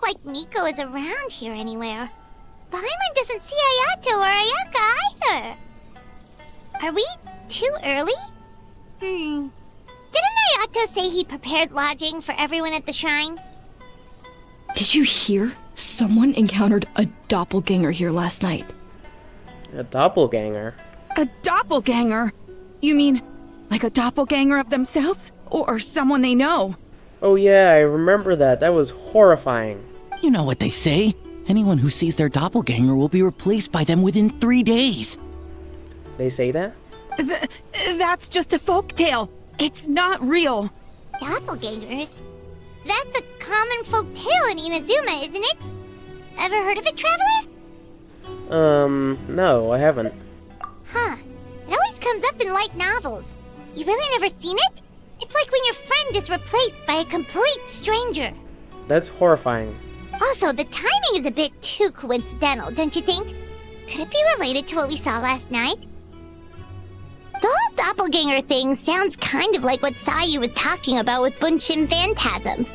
like Miko is around here anywhere. Paimon doesn't see Ayato or Ayaka either. Are we too early? Didn't Ayato say he prepared lodging for everyone at the shrine? Did you hear? Someone encountered a doppelganger here last night. A doppelganger? A doppelganger? You mean, like a doppelganger of themselves? Or someone they know? Oh yeah, I remember that. That was horrifying. You know what they say. Anyone who sees their doppelganger will be replaced by them within 3 days. They say that? That's just a folktale. It's not real. Doppelgangers? That's a common folk tale in Inazuma, isn't it? Ever heard of it, Traveler? No, I haven't. Huh. It always comes up in light novels. You really never seen it? It's like when your friend is replaced by a complete stranger. That's horrifying. Also, the timing is a bit too coincidental, don't you think? Could it be related to what we saw last night? The whole doppelganger thing sounds kind of like what Sayu was talking about with Bunshin Phantasm.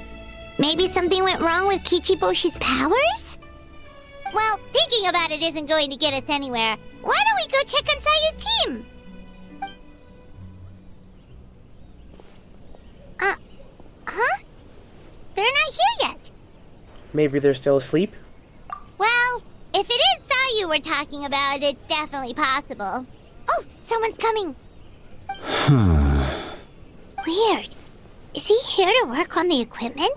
Maybe something went wrong with Kichiboshi's powers? Well, thinking about it isn't going to get us anywhere. Why don't we go check on Sayu's team? Huh? They're not here yet. Maybe they're still asleep? Well, if it is Sayu we're talking about, it's definitely possible. Oh, someone's coming. Weird. Is he here to work on the equipment?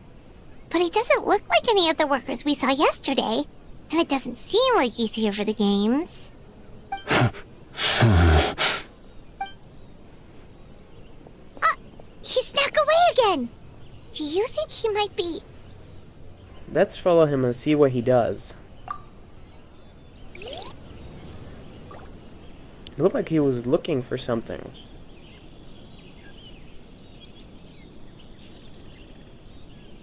But he doesn't look like any of the workers we saw yesterday. And it doesn't seem like he's here for the games. He snuck away again. Do you think he might be... Let's follow him and see what he does. It looked like he was looking for something.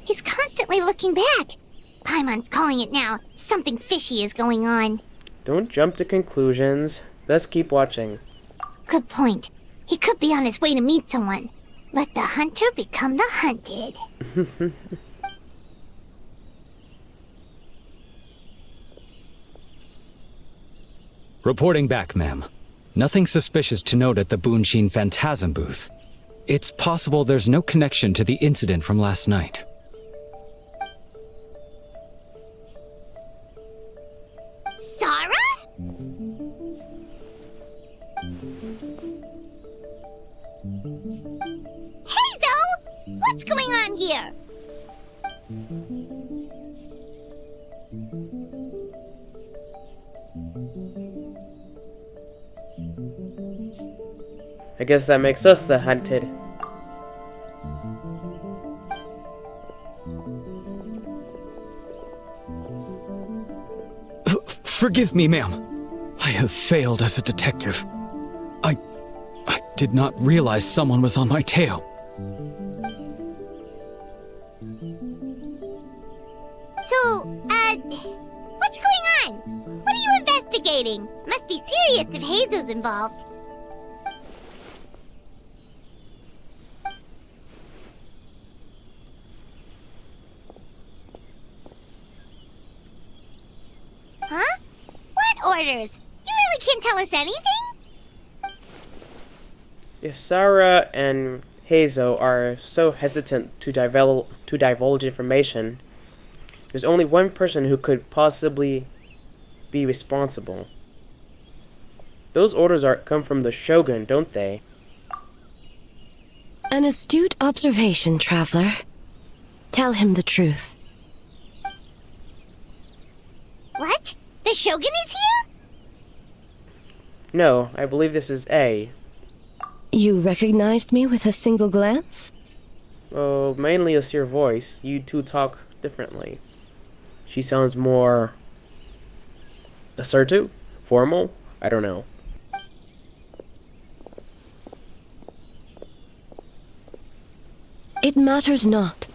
He's constantly looking back. Paimon's calling it now. Something fishy is going on. Don't jump to conclusions. Let's keep watching. Good point. He could be on his way to meet someone. Let the hunter become the hunted. Reporting back, ma'am. Nothing suspicious to note at the Bunshin Phantasm booth. It's possible there's no connection to the incident from last night. Sarah? Hazel! What's going on here? I guess that makes us the hunted. Forgive me, ma'am. I have failed as a detective. I did not realize someone was on my tail. So, what's going on? What are you investigating? Must be serious if Hazel's involved. Huh? What orders? You really can't tell us anything? If Sarah and Hazel are so hesitant to divulge information, there's only one person who could possibly be responsible. Those orders come from the Shogun, don't they? An astute observation, Traveler. Tell him the truth. What? The Shogun is here? No, I believe this is A. You recognized me with a single glance? Oh, mainly it's your voice. You two talk differently. She sounds more assertive, formal. I don't know. It matters not.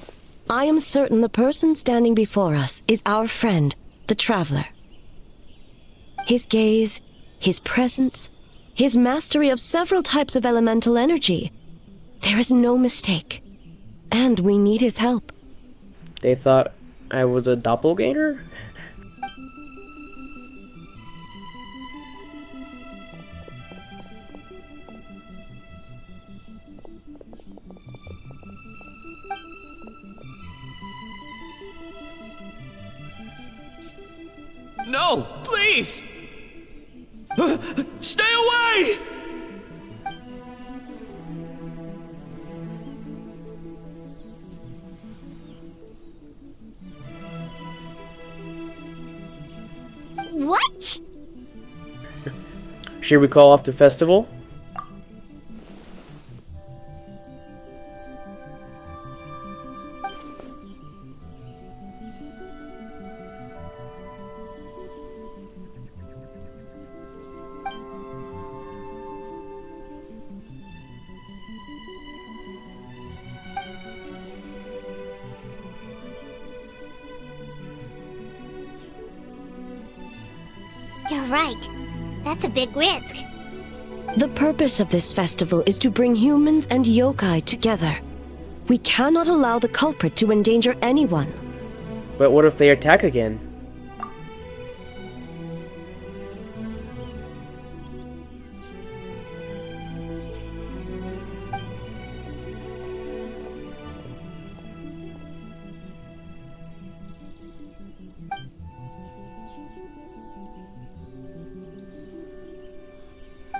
I am certain the person standing before us is our friend, the Traveler. His gaze, his presence, his mastery of several types of elemental energy. There is no mistake. And we need his help. They thought I was a doppelganger? No, please! Stay away! What? Should we call off the festival? You're right. That's a big risk. The purpose of this festival is to bring humans and yokai together. We cannot allow the culprit to endanger anyone. But what if they attack again?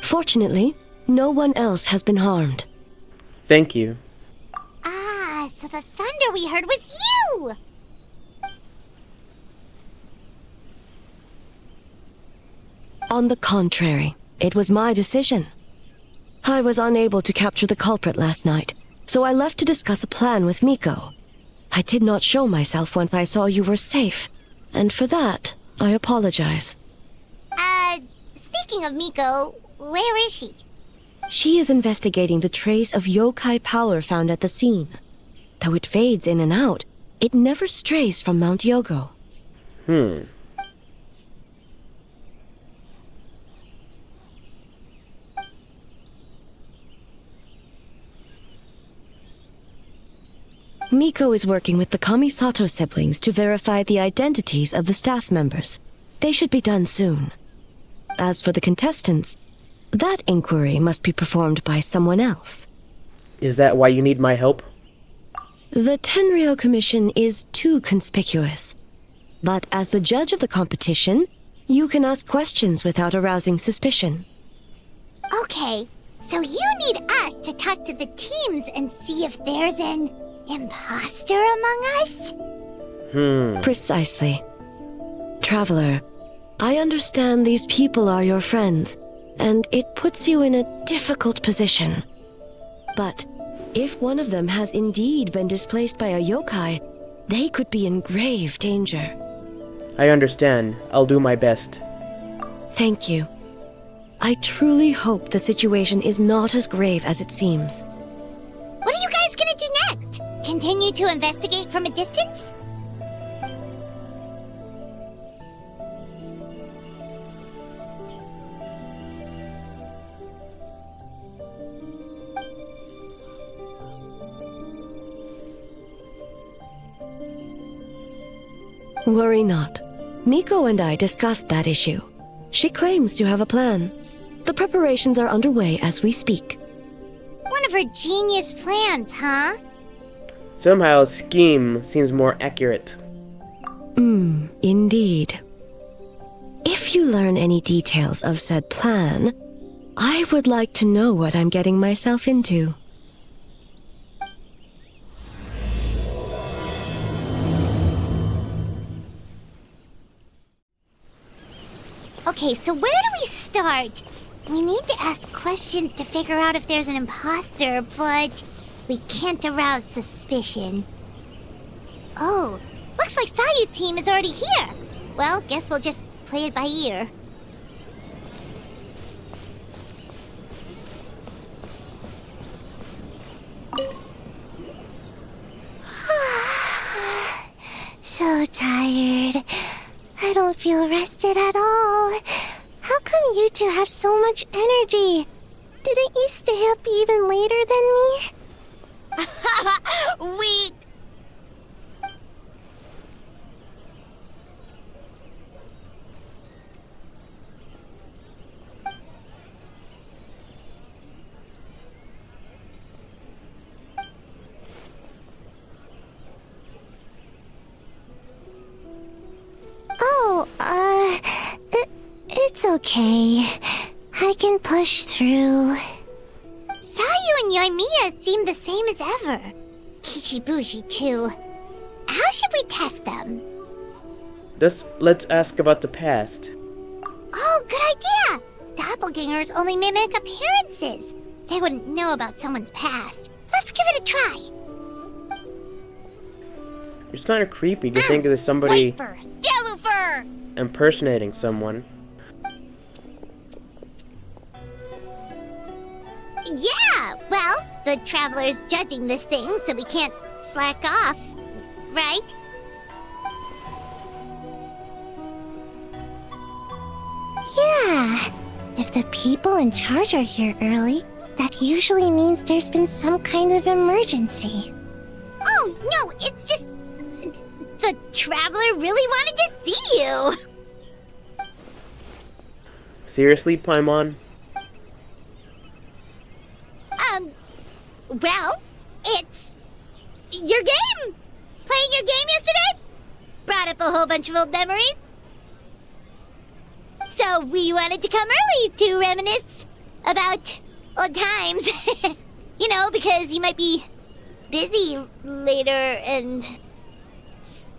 Fortunately, no one else has been harmed. Thank you. Ah, so the thunder we heard was you! On the contrary, it was my decision. I was unable to capture the culprit last night, so I left to discuss a plan with Miko. I did not show myself once I saw you were safe, and for that, I apologize. Speaking of Miko, where is she? She is investigating the trace of yokai power found at the scene. Though it fades in and out, it never strays from Mount Yogo. Miko is working with the Kamisato siblings to verify the identities of the staff members. They should be done soon. As for the contestants, that inquiry must be performed by someone else. Is that why you need my help? The Tenryo Commission is too conspicuous. But as the judge of the competition, you can ask questions without arousing suspicion. Okay, so you need us to talk to the teams and see if there's an imposter among us? Precisely. Traveler, I understand these people are your friends, and it puts you in a difficult position. But if one of them has indeed been displaced by a yokai, they could be in grave danger. I understand. I'll do my best. Thank you. I truly hope the situation is not as grave as it seems. What are you guys gonna do next? Continue to investigate from a distance? Worry not. Miko and I discussed that issue. She claims to have a plan. The preparations are underway as we speak. One of her genius plans, huh? Somehow, scheme seems more accurate. Indeed. If you learn any details of said plan, I would like to know what I'm getting myself into. Okay, so where do we start? We need to ask questions to figure out if there's an imposter, but we can't arouse suspicion. Oh, looks like Sayu's team is already here. Well, guess we'll just play it by ear. So tired. I don't feel rested at all. How come you two have so much energy? Didn't you stay up even later than me? It's okay. I can push through. Sayu and Yoimiya seem the same as ever. Kichibushi too. How should we test them? Let's ask about the past. Oh, good idea! Doppelgangers only mimic appearances. They wouldn't know about someone's past. Let's give it a try. It's kind of creepy to think there's somebody White fur, yellow fur! impersonating someone. Yeah, well, the Traveler's judging this thing, so we can't slack off, right? Yeah, if the people in charge are here early, that usually means there's been some kind of emergency. Oh, no, it's just... the Traveler really wanted to see you! Seriously, Paimon? Well, it's... your game! Playing your game yesterday? Brought up a whole bunch of old memories. So we wanted to come early to reminisce about old times. You know, because you might be busy later and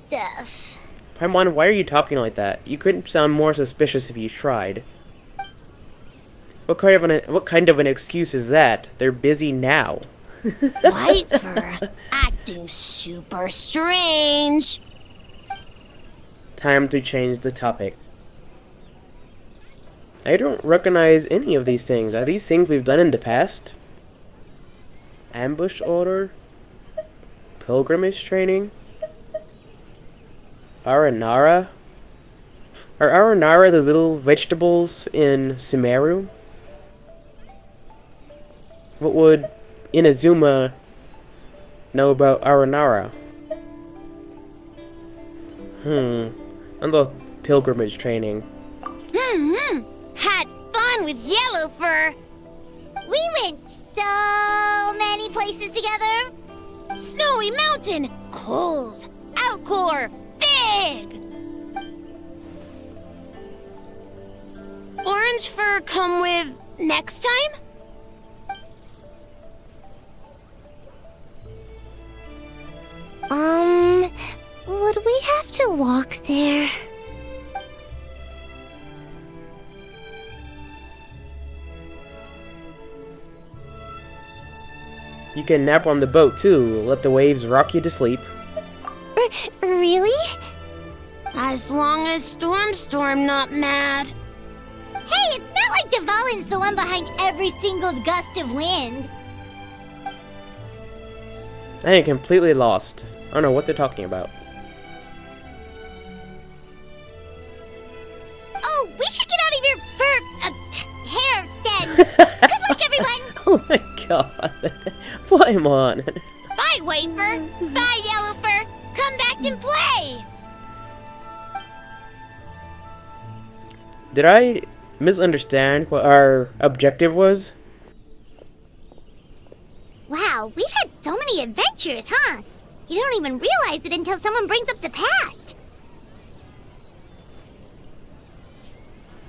stuff. Paimon, why are you talking like that? You couldn't sound more suspicious if you tried. What kind of an excuse is that? They're busy now. White fur, acting super strange. Time to change the topic. I don't recognize any of these things. Are these things we've done in the past? Ambush order? Pilgrimage training? Aranara? Are Aranara the little vegetables in Sumeru? What would Inazuma know about Aranara? I love pilgrimage training. Had fun with yellow fur. We went so many places together. Snowy Mountain, cold. Outcore, big. Orange fur come with next time? Would we have to walk there? You can nap on the boat too. Let the waves rock you to sleep. Really? As long as Storm not mad. Hey, it's not like Dvalin's the one behind every single gust of wind. I am completely lost. I don't know what they're talking about. Oh, we should get out of your hair then. Good luck, everyone. Oh my god. Paimon. Bye, White fur. Bye, yellow fur. Come back and play. Did I misunderstand what our objective was? Wow, we've had so many adventures, huh? You don't even realize it until someone brings up the past.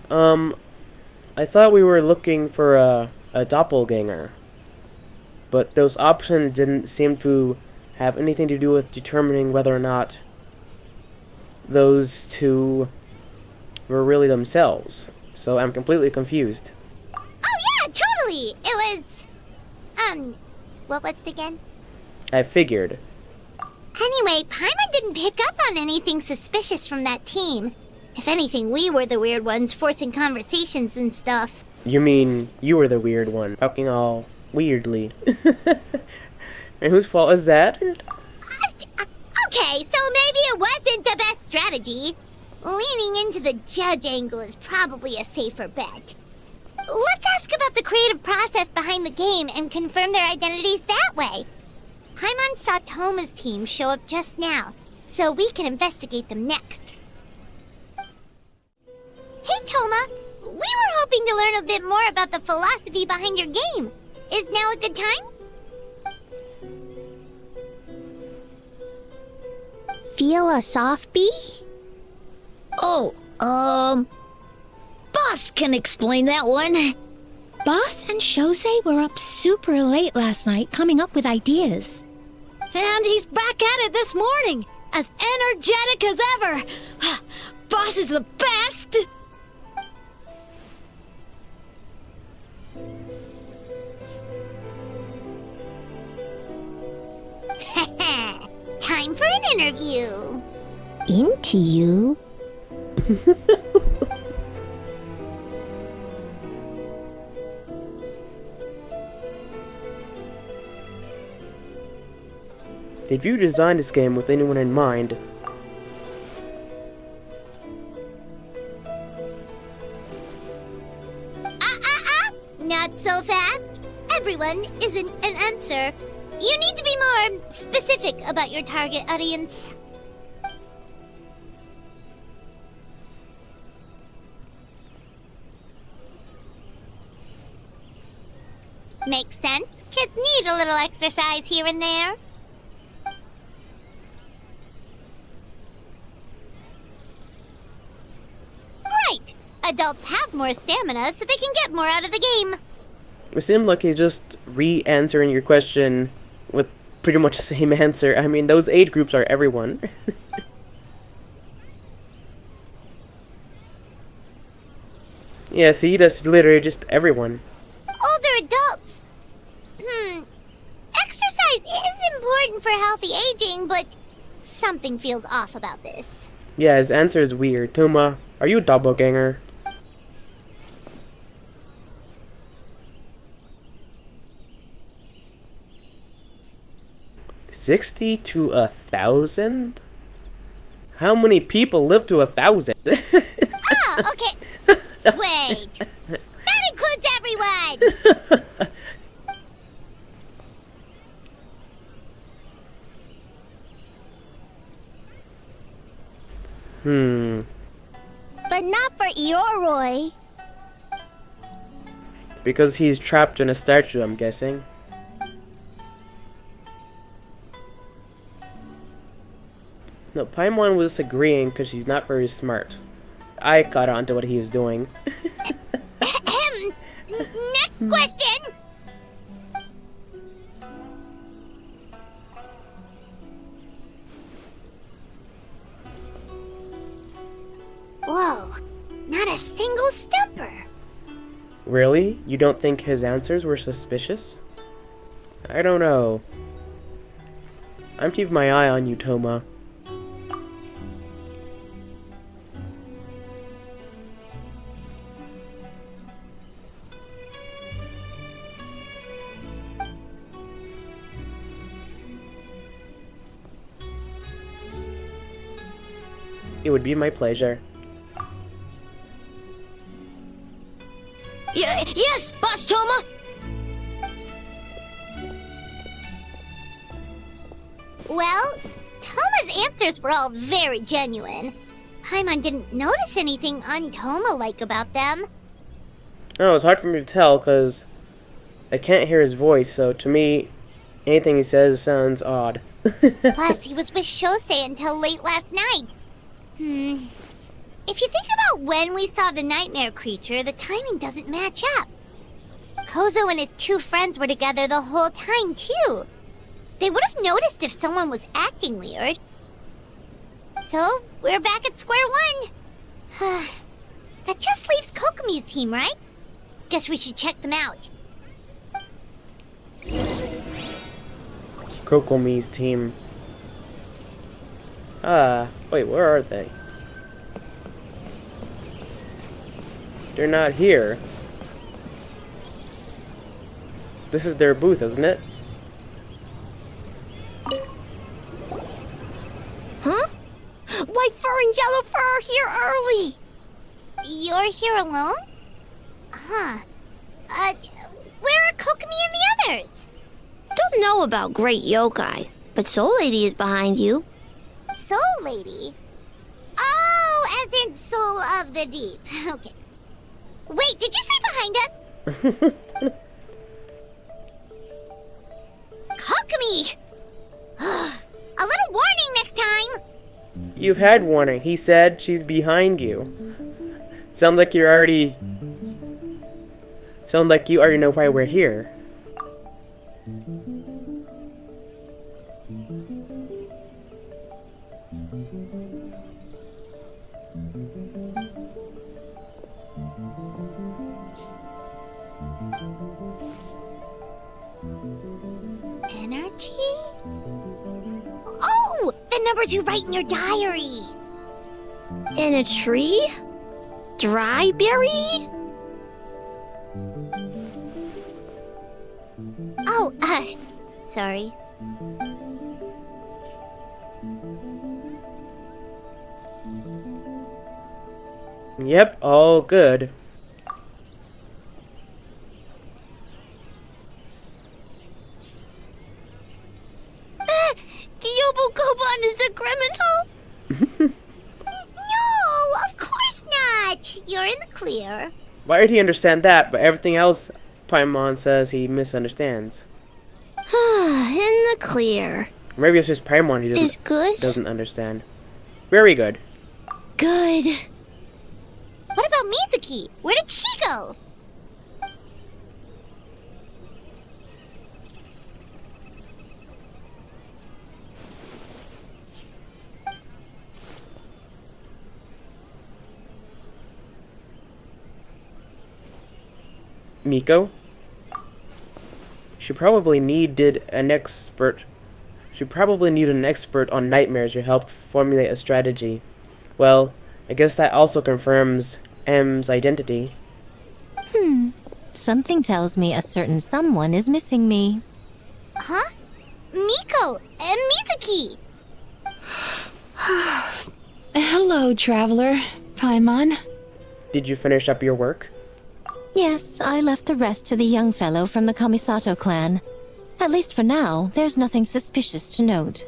I thought we were looking for a doppelganger. But those options didn't seem to have anything to do with determining whether or not those two were really themselves. So I'm completely confused. Oh yeah, totally! It was... what was it again? I figured. Anyway, Paimon didn't pick up on anything suspicious from that team. If anything, we were the weird ones forcing conversations and stuff. You mean you were the weird one, talking all weirdly. And whose fault is that? Okay, so maybe it wasn't the best strategy. Leaning into the judge angle is probably a safer bet. Let's ask about the creative process behind the game and confirm their identities that way. Paimon saw Toma's team show up just now, so we can investigate them next. Hey Toma, we were hoping to learn a bit more about the philosophy behind your game. Is now a good time? Feel a soft bee? Oh, Boss can explain that one. Boss and Shosei were up super late last night coming up with ideas. And he's back at it this morning, as energetic as ever. Boss is the best! Time for an interview. Into you? Did you design this game with anyone in mind? Not so fast. Everyone isn't an answer. You need to be more specific about your target audience. Makes sense. Kids need a little exercise here and there. Right. Adults have more stamina, so they can get more out of the game. It seemed like he's just re-answering your question with pretty much the same answer. I mean, those age groups are everyone. Yeah, see, that's literally just everyone. Older adults. Exercise is important for healthy aging, but something feels off about this. Yeah, his answer is weird. Toma, are you a doppelganger? $60 to 1,000? How many people live to 1,000? Oh, okay. Wait. That includes everyone! But not for Ioroi. Because he's trapped in a statue, I'm guessing. No, Paimon was agreeing because she's not very smart. I caught on to what he was doing. Next question! Whoa, not a single stumper. Really? You don't think his answers were suspicious? I don't know. I'm keeping my eye on you, Toma. It would be my pleasure. Yes, Boss Toma! Well, Toma's answers were all very genuine. Paimon didn't notice anything un-Toma-like about them. Oh, it's hard for me to tell because I can't hear his voice, so to me, anything he says sounds odd. Plus, he was with Shosei until late last night. If you think about when we saw the nightmare creature, the timing doesn't match up. Kozo and his two friends were together the whole time, too. They would have noticed if someone was acting weird. So, we're back at square one. That just leaves Kokomi's team, right? Guess we should check them out. Kokomi's team. Wait, where are they? They're not here. This is their booth, isn't it? Huh? White fur and yellow fur are here early! You're here alone? Huh. Where are Kokomi and the others? Don't know about Great Yokai, but Soul Lady is behind you. Soul Lady? Oh, as in Soul of the Deep. Okay. Wait, did you say behind us? Kokomi! A little warning next time! You've had warning. He said she's behind you. Sound like you already know why we're here. Energy? Oh! The numbers you write in your diary! In a tree? Dry berry? Oh, sorry. Yep, all good. Yobo-Koban is a criminal? No, of course not! You're in the clear. Why did he understand that, but everything else Paimon says he misunderstands? In the clear. Maybe it's just Paimon he Is good? doesn't understand. Very good. Good. What about Mizuki? Where did she go? Miko? She probably needed an expert on nightmares to help formulate a strategy. Well, I guess that also confirms M's identity. Something tells me a certain someone is missing me. Huh? Miko and Mizuki! Hello, traveler. Paimon. Did you finish up your work? Yes, I left the rest to the young fellow from the Kamisato clan. At least for now, there's nothing suspicious to note.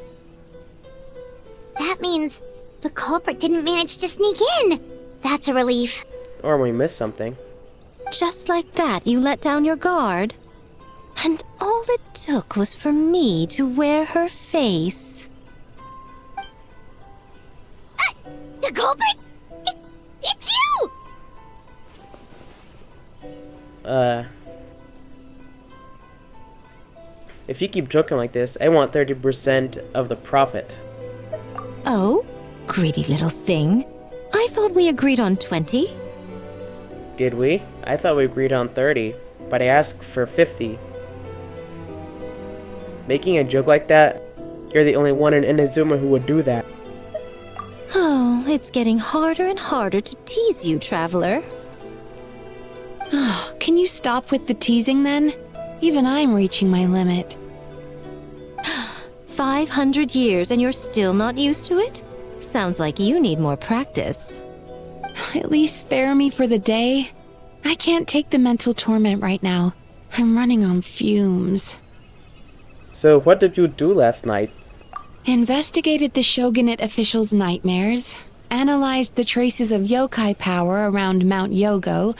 That means the culprit didn't manage to sneak in. That's a relief. Or we missed something. Just like that, you let down your guard? And all it took was for me to wear her face. The culprit? It's you! If you keep joking like this, I want 30% of the profit. Oh? Greedy little thing. I thought we agreed on 20. Did we? I thought we agreed on 30, but I asked for 50. Making a joke like that? You're the only one in Inazuma who would do that. Oh, it's getting harder and harder to tease you, traveler. Can you stop with the teasing then? Even I'm reaching my limit. 500 years and you're still not used to it? Sounds like you need more practice. At least spare me for the day. I can't take the mental torment right now. I'm running on fumes. So what did you do last night? Investigated the shogunate officials' nightmares, analyzed the traces of yokai power around Mount Yogo.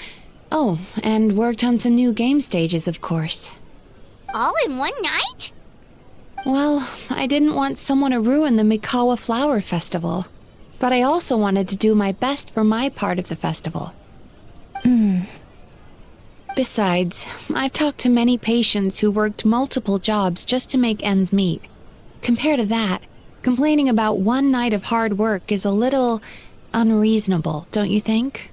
Oh, and worked on some new game stages, of course. All in one night? Well, I didn't want someone to ruin the Mikawa Flower Festival. But I also wanted to do my best for my part of the festival. Besides, I've talked to many patients who worked multiple jobs just to make ends meet. Compared to that, complaining about one night of hard work is a little unreasonable, don't you think?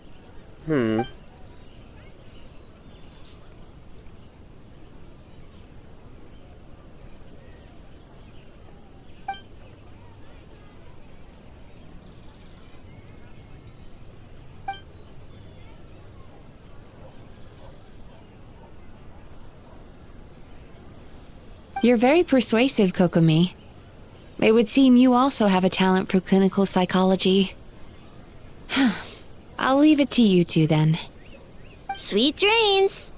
You're very persuasive, Kokomi. It would seem you also have a talent for clinical psychology. I'll leave it to you two then. Sweet dreams!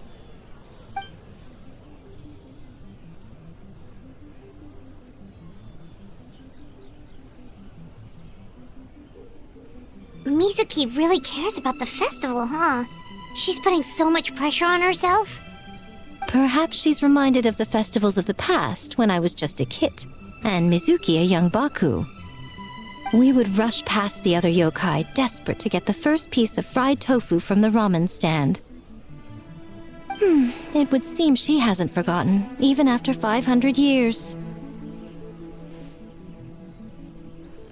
Mizuki really cares about the festival, huh? She's putting so much pressure on herself. Perhaps she's reminded of the festivals of the past when I was just a kid, and Mizuki a young Baku. We would rush past the other yokai, desperate to get the first piece of fried tofu from the ramen stand. It would seem she hasn't forgotten, even after 500 years.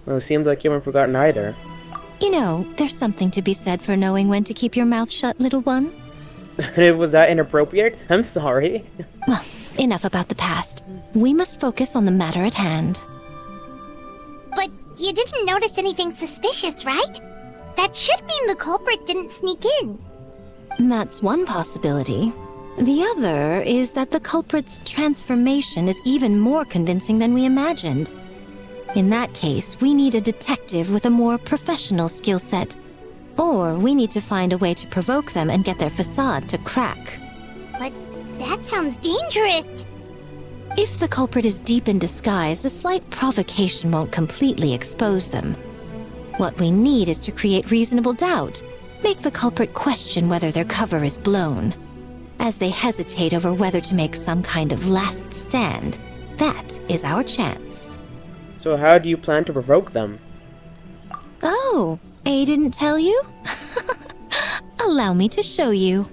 Well, it seems like you haven't forgotten either. You know, there's something to be said for knowing when to keep your mouth shut, little one. Was that inappropriate? I'm sorry. Well, enough about the past. We must focus on the matter at hand. But you didn't notice anything suspicious, right? That should mean the culprit didn't sneak in. That's one possibility. The other is that the culprit's transformation is even more convincing than we imagined. In that case, we need a detective with a more professional skill set. Or we need to find a way to provoke them and get their facade to crack. But that sounds dangerous. If the culprit is deep in disguise, a slight provocation won't completely expose them. What we need is to create reasonable doubt. Make the culprit question whether their cover is blown. As they hesitate over whether to make some kind of last stand, that is our chance. So how do you plan to provoke them? Oh, A didn't tell you? Allow me to show you.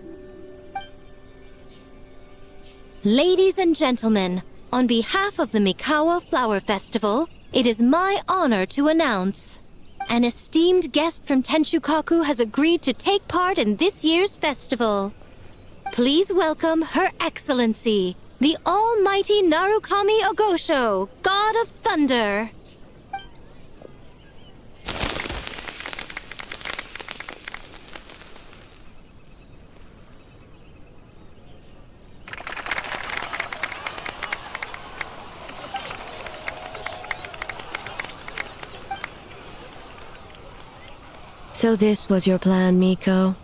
Ladies and gentlemen, on behalf of the Mikawa Flower Festival, it is my honor to announce an esteemed guest from Tenshukaku has agreed to take part in this year's festival. Please welcome Her Excellency, the Almighty Narukami Ogosho, God of Thunder. So this was your plan, Miko?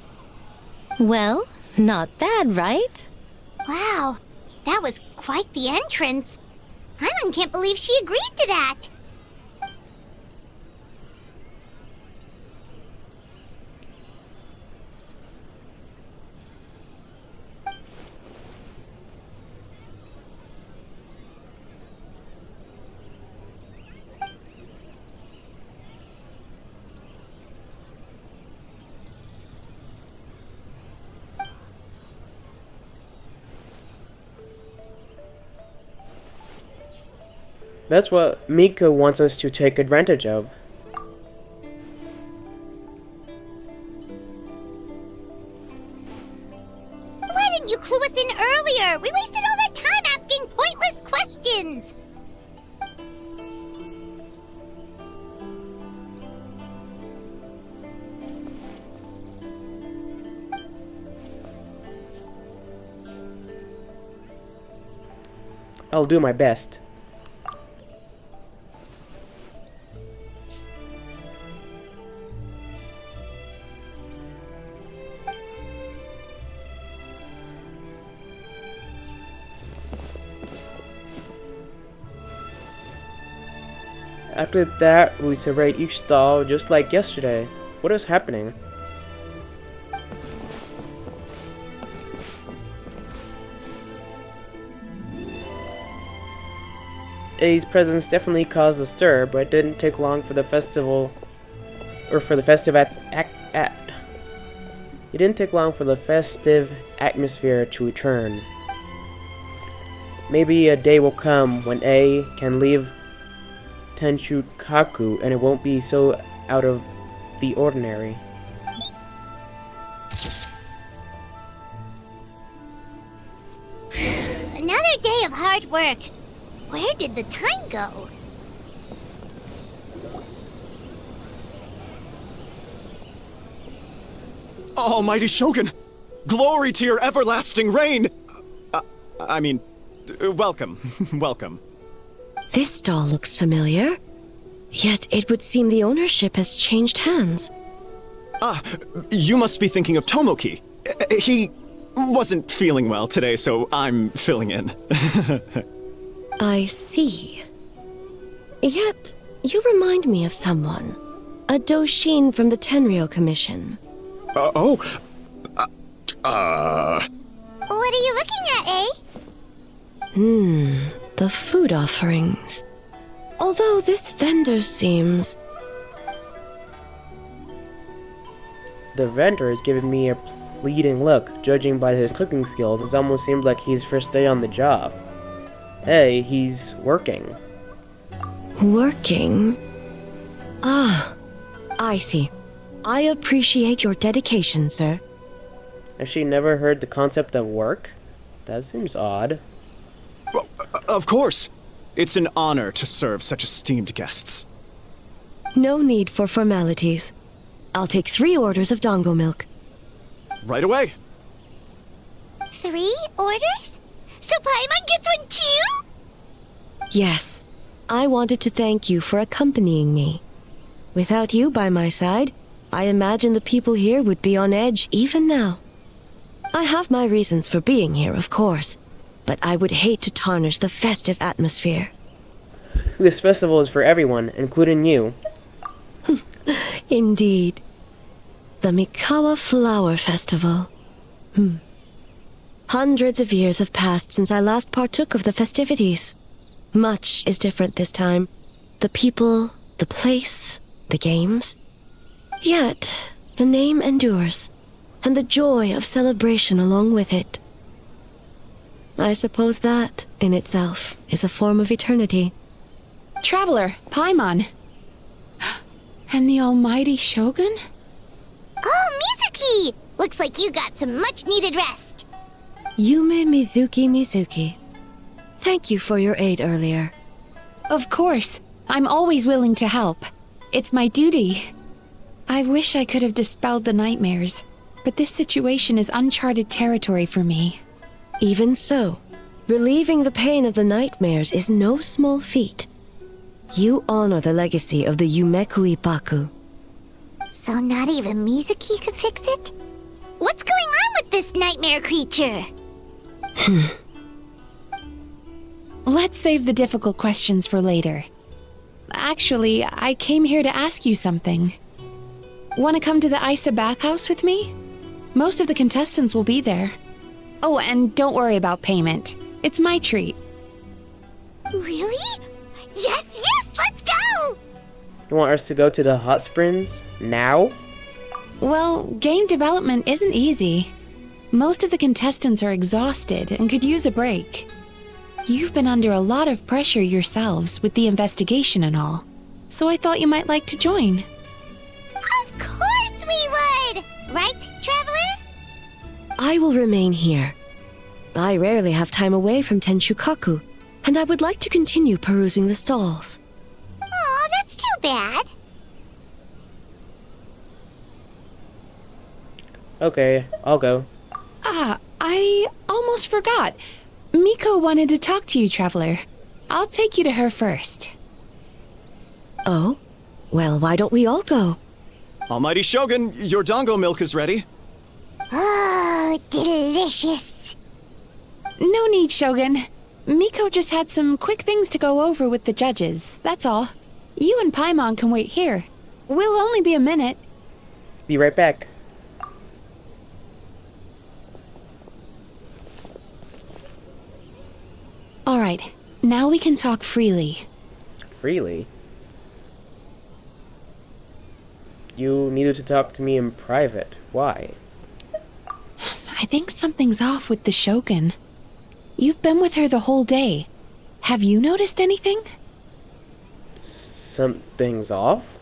Well, not bad, right? Wow, that was quite the entrance. Hyman can't believe she agreed to that. That's what Miko wants us to take advantage of. Why didn't you clue us in earlier? We wasted all that time asking pointless questions. I'll do my best. After that, we surveyed each stall just like yesterday. What is happening? A's presence definitely caused a stir, but it didn't take long for the festival, or for the festive it didn't take long for the festive atmosphere to return. Maybe a day will come when A can leave Tenshukaku and it won't be so out of the ordinary. Another day of hard work. Where did the time go? Almighty Shogun! Glory to your everlasting reign! Welcome. Welcome. This stall looks familiar. Yet it would seem the ownership has changed hands. You must be thinking of Tomoki. He wasn't feeling well today, so I'm filling in. I see. Yet, you remind me of someone. A Doshin from the Tenryo Commission. What What are you looking at, eh? The food offerings. Although this vendor seems the vendor is giving me a pleading look. Judging by his cooking skills, it almost seems like he's first day on the job. Hey, he's working. Working? Ah, I see. I appreciate your dedication, sir. Has she never heard the concept of work? That seems odd. Well, of course. It's an honor to serve such esteemed guests. No need for formalities. I'll take 3 orders of dongo milk. Right away. 3 orders? So Paimon gets one too? Yes, I wanted to thank you for accompanying me. Without you by my side, I imagine the people here would be on edge even now. I have my reasons for being here, of course, but I would hate to tarnish the festive atmosphere. This festival is for everyone, including you. Indeed. The Mikawa Flower Festival. Hundreds of years have passed since I last partook of the festivities. Much is different this time. The people, the place, the games. Yet, the name endures, and the joy of celebration along with it. I suppose that, in itself, is a form of eternity. Traveler, Paimon. And the almighty Shogun? Oh, Mizuki! Looks like you got some much-needed rest. Yume Mizuki. Thank you for your aid earlier. Of course. I'm always willing to help. It's my duty. I wish I could have dispelled the nightmares, but this situation is uncharted territory for me. Even so, relieving the pain of the nightmares is no small feat. You honor the legacy of the Yumeku Ippaku. So not even Mizuki could fix it? What's going on with this nightmare creature? Let's save the difficult questions for later. Actually, I came here to ask you something. Want to come to the Isa bathhouse with me? Most of the contestants will be there. Oh, and don't worry about payment. It's my treat. Really? Yes, let's go! You want us to go to the hot springs? Now? Well, game development isn't easy. Most of the contestants are exhausted and could use a break. You've been under a lot of pressure yourselves with the investigation and all, so I thought you might like to join. Of course we would! Right, Traveler? I will remain here. I rarely have time away from Tenshukaku, and I would like to continue perusing the stalls. Aw, that's too bad. Okay, I'll go. Ah, I almost forgot. Miko wanted to talk to you, Traveler. I'll take you to her first. Oh? Well, why don't we all go? Almighty Shogun, your dongo milk is ready. Oh, delicious. No need, Shogun. Miko just had some quick things to go over with the judges, that's all. You and Paimon can wait here. We'll only be a minute. Be right back. Alright, now we can talk freely. Freely? You needed to talk to me in private. Why? I think something's off with the Shogun. You've been with her the whole day. Have you noticed anything? Something's off?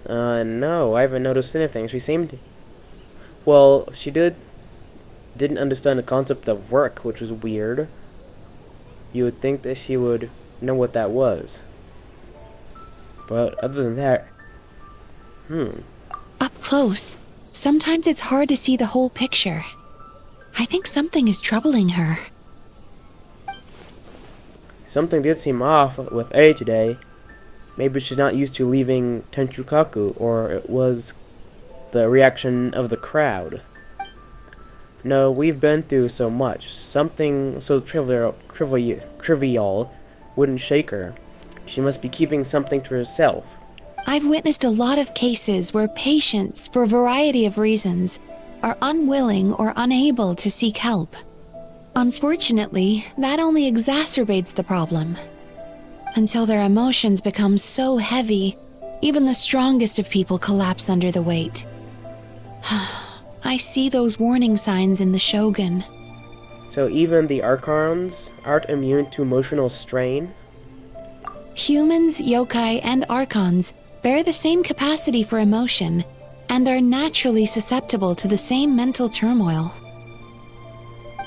No, I haven't noticed anything. She seemed... Well, she didn't understand the concept of work, which was weird. You would think that she would know what that was. But other than that... Up close, sometimes it's hard to see the whole picture. I think something is troubling her. Something did seem off with A today. Maybe she's not used to leaving Tenshukaku, or it was the reaction of the crowd. No, we've been through so much. Something so trivial wouldn't shake her. She must be keeping something to herself. I've witnessed a lot of cases where patients, for a variety of reasons, are unwilling or unable to seek help. Unfortunately, that only exacerbates the problem. Until their emotions become so heavy, Even the strongest of people collapse under the weight. I see those warning signs in the Shogun. So even the Archons aren't immune to emotional strain? Humans, yokai, and archons bear the same capacity for emotion and are naturally susceptible to the same mental turmoil.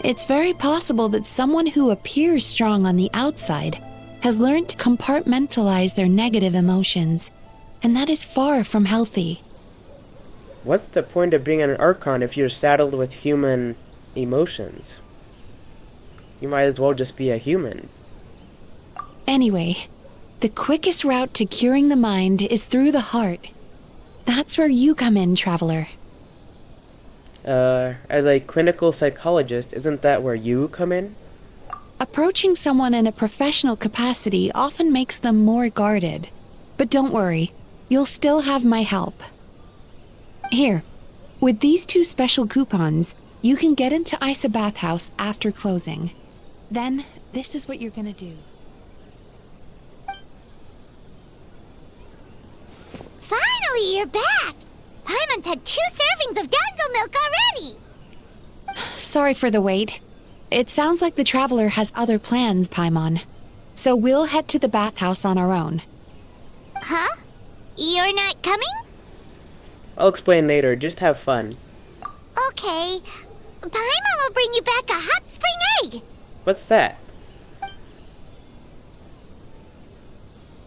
It's very possible that someone who appears strong on the outside has learned to compartmentalize their negative emotions, and that is far from healthy. What's the point of being an Archon if you're saddled with human emotions? You might as well just be a human. Anyway, the quickest route to curing the mind is through the heart. That's where you come in, traveler. As a clinical psychologist, isn't that where you come in? Approaching someone in a professional capacity often makes them more guarded. But don't worry, you'll still have my help. Here, with these 2 special coupons, you can get into Isa Bathhouse after closing. Then, this is what you're gonna do. Finally, you're back! Paimon's had 2 servings of dango milk already! Sorry for the wait. It sounds like the traveler has other plans, Paimon. So we'll head to the bathhouse on our own. Huh? You're not coming? I'll explain later, just have fun. Okay. Paimon will bring you back a hot spring egg! What's that?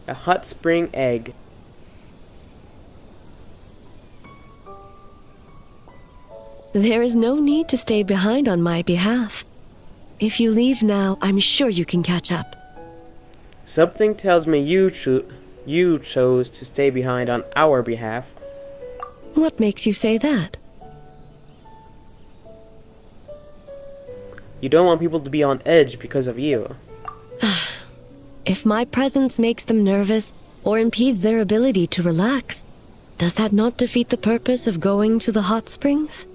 A hot spring egg. There is no need to stay behind on my behalf. If you leave now, I'm sure you can catch up. Something tells me you chose to stay behind on our behalf. What makes you say that? You don't want people to be on edge because of you. If my presence makes them nervous or impedes their ability to relax, does that not defeat the purpose of going to the hot springs?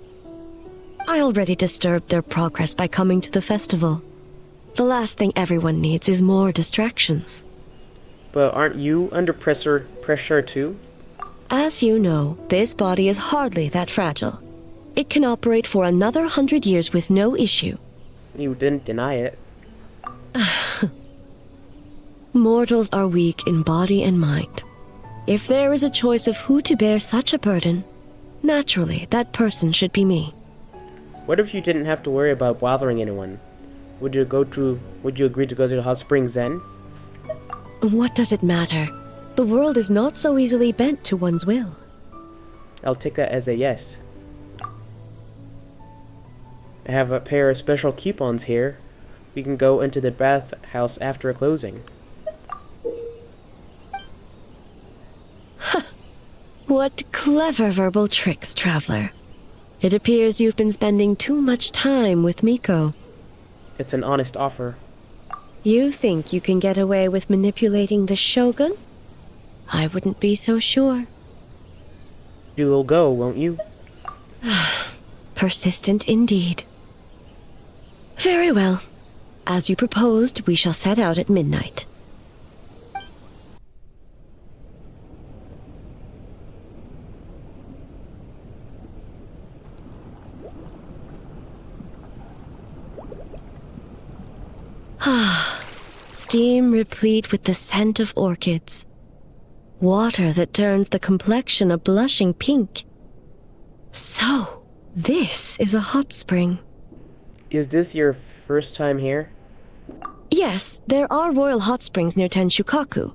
I already disturbed their progress by coming to the festival. The last thing everyone needs is more distractions. But aren't you under pressure too? As you know, this body is hardly that fragile. It can operate for another 100 years with no issue. You didn't deny it. Mortals are weak in body and mind. If there is a choice of who to bear such a burden, naturally that person should be me. What if you didn't have to worry about bothering anyone? Would you agree to go to the hot springs then? What does it matter? The world is not so easily bent to one's will. I'll take that as a yes. I have a pair of special coupons here. We can go into the bathhouse after closing. What clever verbal tricks, traveler. It appears you've been spending too much time with Miko. It's an honest offer. You think you can get away with manipulating the Shogun? I wouldn't be so sure. You will go, won't you? Persistent indeed. Very well. As you proposed, we shall set out at midnight. Steam replete with the scent of orchids. Water that turns the complexion a blushing pink. So, this is a hot spring. Is this your first time here? Yes, there are royal hot springs near Tenshukaku.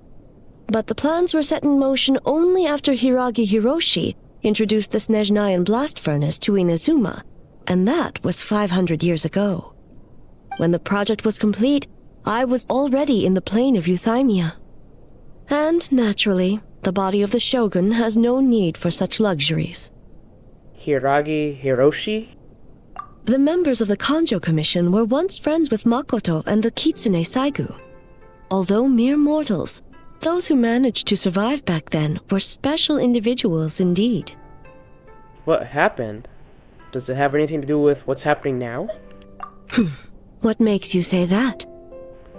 But the plans were set in motion only after Hiragi Hiroshi introduced the Snezhnayan blast furnace to Inazuma, and that was 500 years ago. When the project was complete, I was already in the plain of Euthymia. And, naturally, the body of the Shogun has no need for such luxuries. Hiragi Hiroshi? The members of the Kanjo Commission were once friends with Makoto and the Kitsune Saigu. Although mere mortals, those who managed to survive back then were special individuals indeed. What happened? Does it have anything to do with what's happening now? What makes you say that?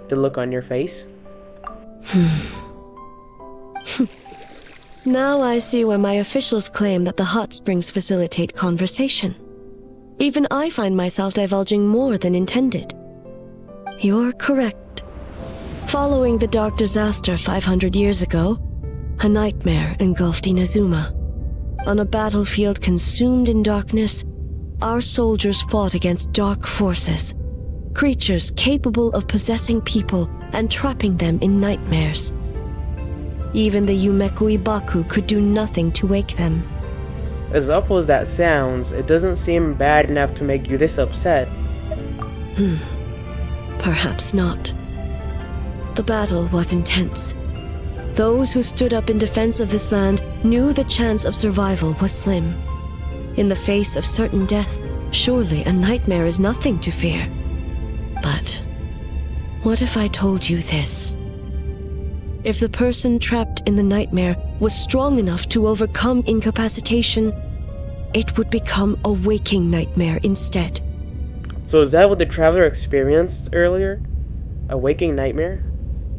The look on your face? Now I see why my officials claim that the hot springs facilitate conversation. Even I find myself divulging more than intended. You're correct. Following the dark disaster 500 years ago, a nightmare engulfed Inazuma. On a battlefield consumed in darkness, our soldiers fought against dark forces, creatures capable of possessing people and trapping them in nightmares. Even the Yumeku Ibaku could do nothing to wake them. As awful as that sounds, it doesn't seem bad enough to make you this upset. Perhaps not. The battle was intense. Those who stood up in defense of this land knew the chance of survival was slim. In the face of certain death, surely a nightmare is nothing to fear. But what if I told you this? If the person trapped in the nightmare was strong enough to overcome incapacitation, it would become a waking nightmare instead. So is that what the traveler experienced earlier? A waking nightmare?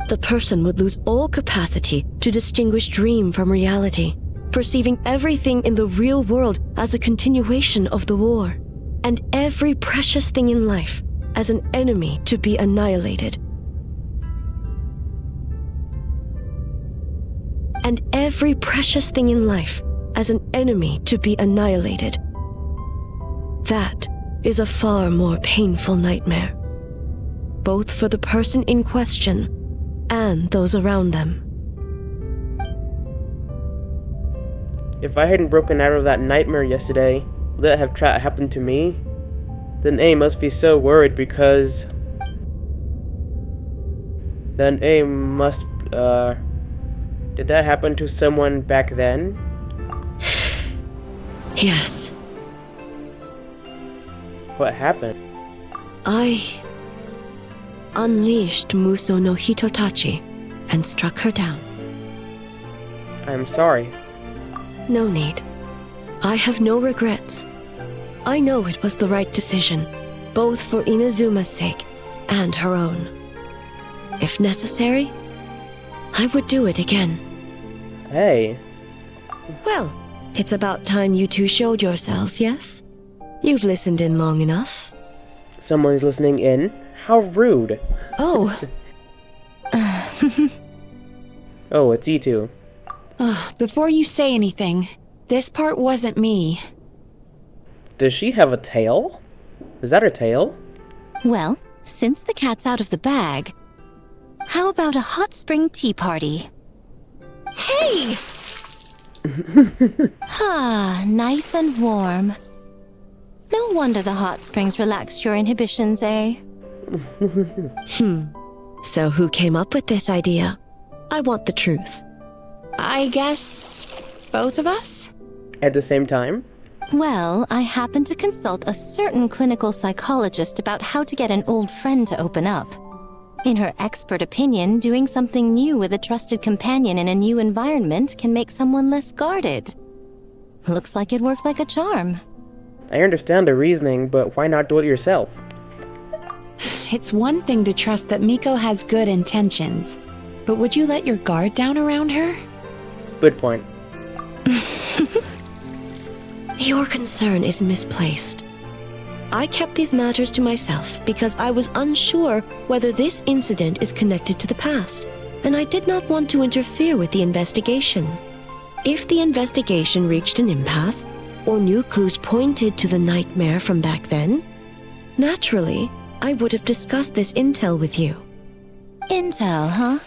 The person would lose all capacity to distinguish dream from reality, perceiving everything in the real world as a continuation of the war, and every precious thing in life as an enemy to be annihilated. And every precious thing in life as an enemy to be annihilated. That is a far more painful nightmare, both for the person in question and those around them. If I hadn't broken out of that nightmare yesterday, would that have happened to me? Then A must be so worried because... Then A must, Did that happen to someone back then? Yes. What happened? I unleashed Muso no Hitotachi and struck her down. I'm sorry. No need. I have no regrets. I know it was the right decision, both for Inazuma's sake and her own. If necessary, I would do it again. Hey. Well, it's about time you two showed yourselves, yes? You've listened in long enough. Someone's listening in? How rude. Oh. Oh, it's you two. Before you say anything, this part wasn't me. Does she have a tail? Is that her tail? Well, since the cat's out of the bag, how about a hot spring tea party? Hey! Ah, nice and warm. No wonder the hot springs relaxed your inhibitions, eh? So who came up with this idea? I want the truth. I guess both of us? At the same time? Well, I happened to consult a certain clinical psychologist about how to get an old friend to open up. In her expert opinion, doing something new with a trusted companion in a new environment can make someone less guarded. Looks like it worked like a charm. I understand the reasoning, but why not do it yourself? It's one thing to trust that Miko has good intentions, but would you let your guard down around her? Good point. Your concern is misplaced. I kept these matters to myself because I was unsure whether this incident is connected to the past, and I did not want to interfere with the investigation. If the investigation reached an impasse, or new clues pointed to the nightmare from back then, naturally, I would have discussed this intel with you. Intel, huh?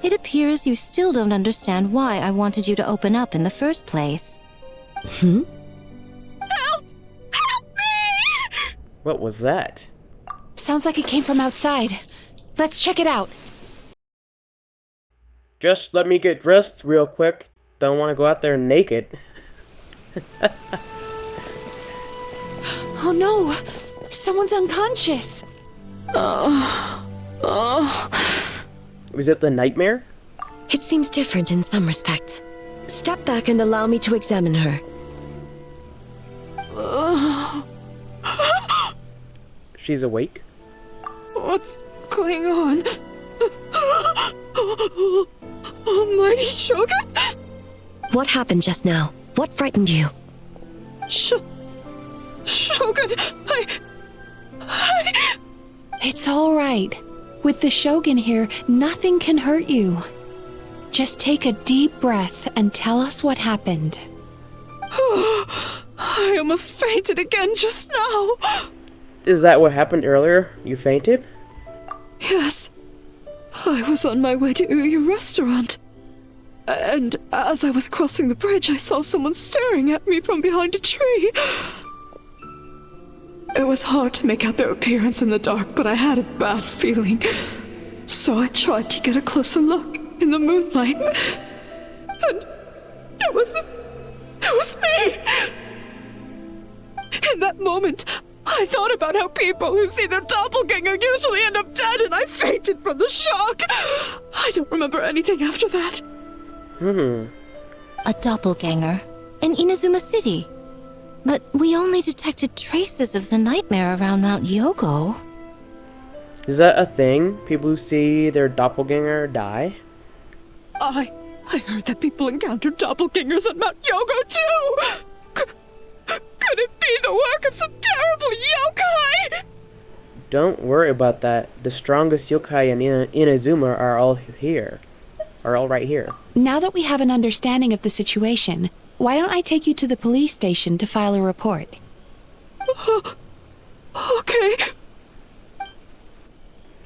It appears you still don't understand why I wanted you to open up in the first place. Hmm? Help! Help me! What was that? Sounds like it came from outside. Let's check it out. Just let me get dressed real quick. Don't want to go out there naked. Oh no! Someone's unconscious! Was it the nightmare? It seems different in some respects. Step back and allow me to examine her. She's awake? What's going on? Almighty Shogun? What happened just now? What frightened you? Shogun, It's all right. With the Shogun here, nothing can hurt you. Just take a deep breath and tell us what happened. I almost fainted again just now. Is that what happened earlier? You fainted? Yes. I was on my way to Uyu restaurant. And as I was crossing the bridge, I saw someone staring at me from behind a tree. It was hard to make out their appearance in the dark, but I had a bad feeling. So I tried to get a closer look in the moonlight. And it was me! In that moment, I thought about how people who see their doppelganger usually end up dead, and I fainted from the shock. I don't remember anything after that. A doppelganger in Inazuma City. But we only detected traces of the nightmare around Mount Yogo. Is that a thing? People who see their doppelganger die? I heard that people encountered doppelgangers on Mount Yogo too! Could it be the work of some terrible yokai? Don't worry about that. The strongest yokai in Inazuma are all here. Are all right here. Now that we have an understanding of the situation, why don't I take you to the police station to file a report? Okay.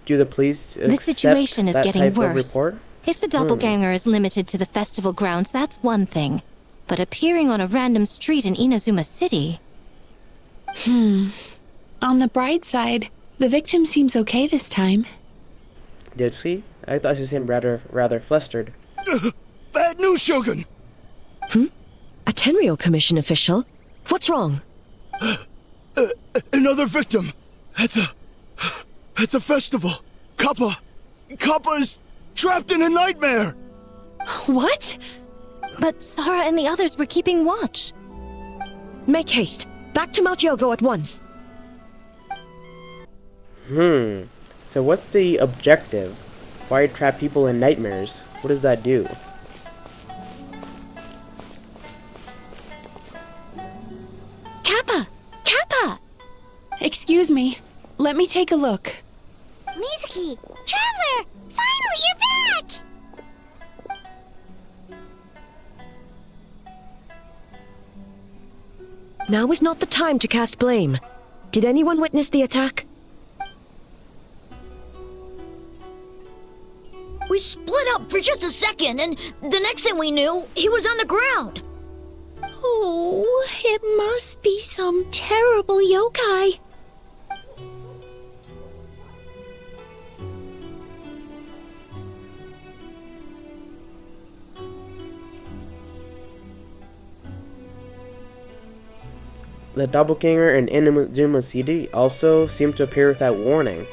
Do the police accept The situation is that getting type of worse. report? If the doppelganger is limited to the festival grounds, that's one thing. But appearing on a random street in Inazuma City... On the bright side, the victim seems okay this time. Did she? I thought she seemed rather flustered. Bad news, Shogun! A Tenryo Commission official? What's wrong? Another victim! At the festival! Kappa is trapped in a nightmare! What? But Sara and the others were keeping watch. Make haste. Back to Mount Yogo at once. So what's the objective? Why trap people in nightmares? What does that do? Kappa! Kappa! Excuse me. Let me take a look. Mizuki! Traveler! Finally, you're back! Now is not the time to cast blame. Did anyone witness the attack? We split up for just a second, and the next thing we knew, he was on the ground. Oh, it must be some terrible yokai. The doppelganger in Inazuma City also seemed to appear without warning.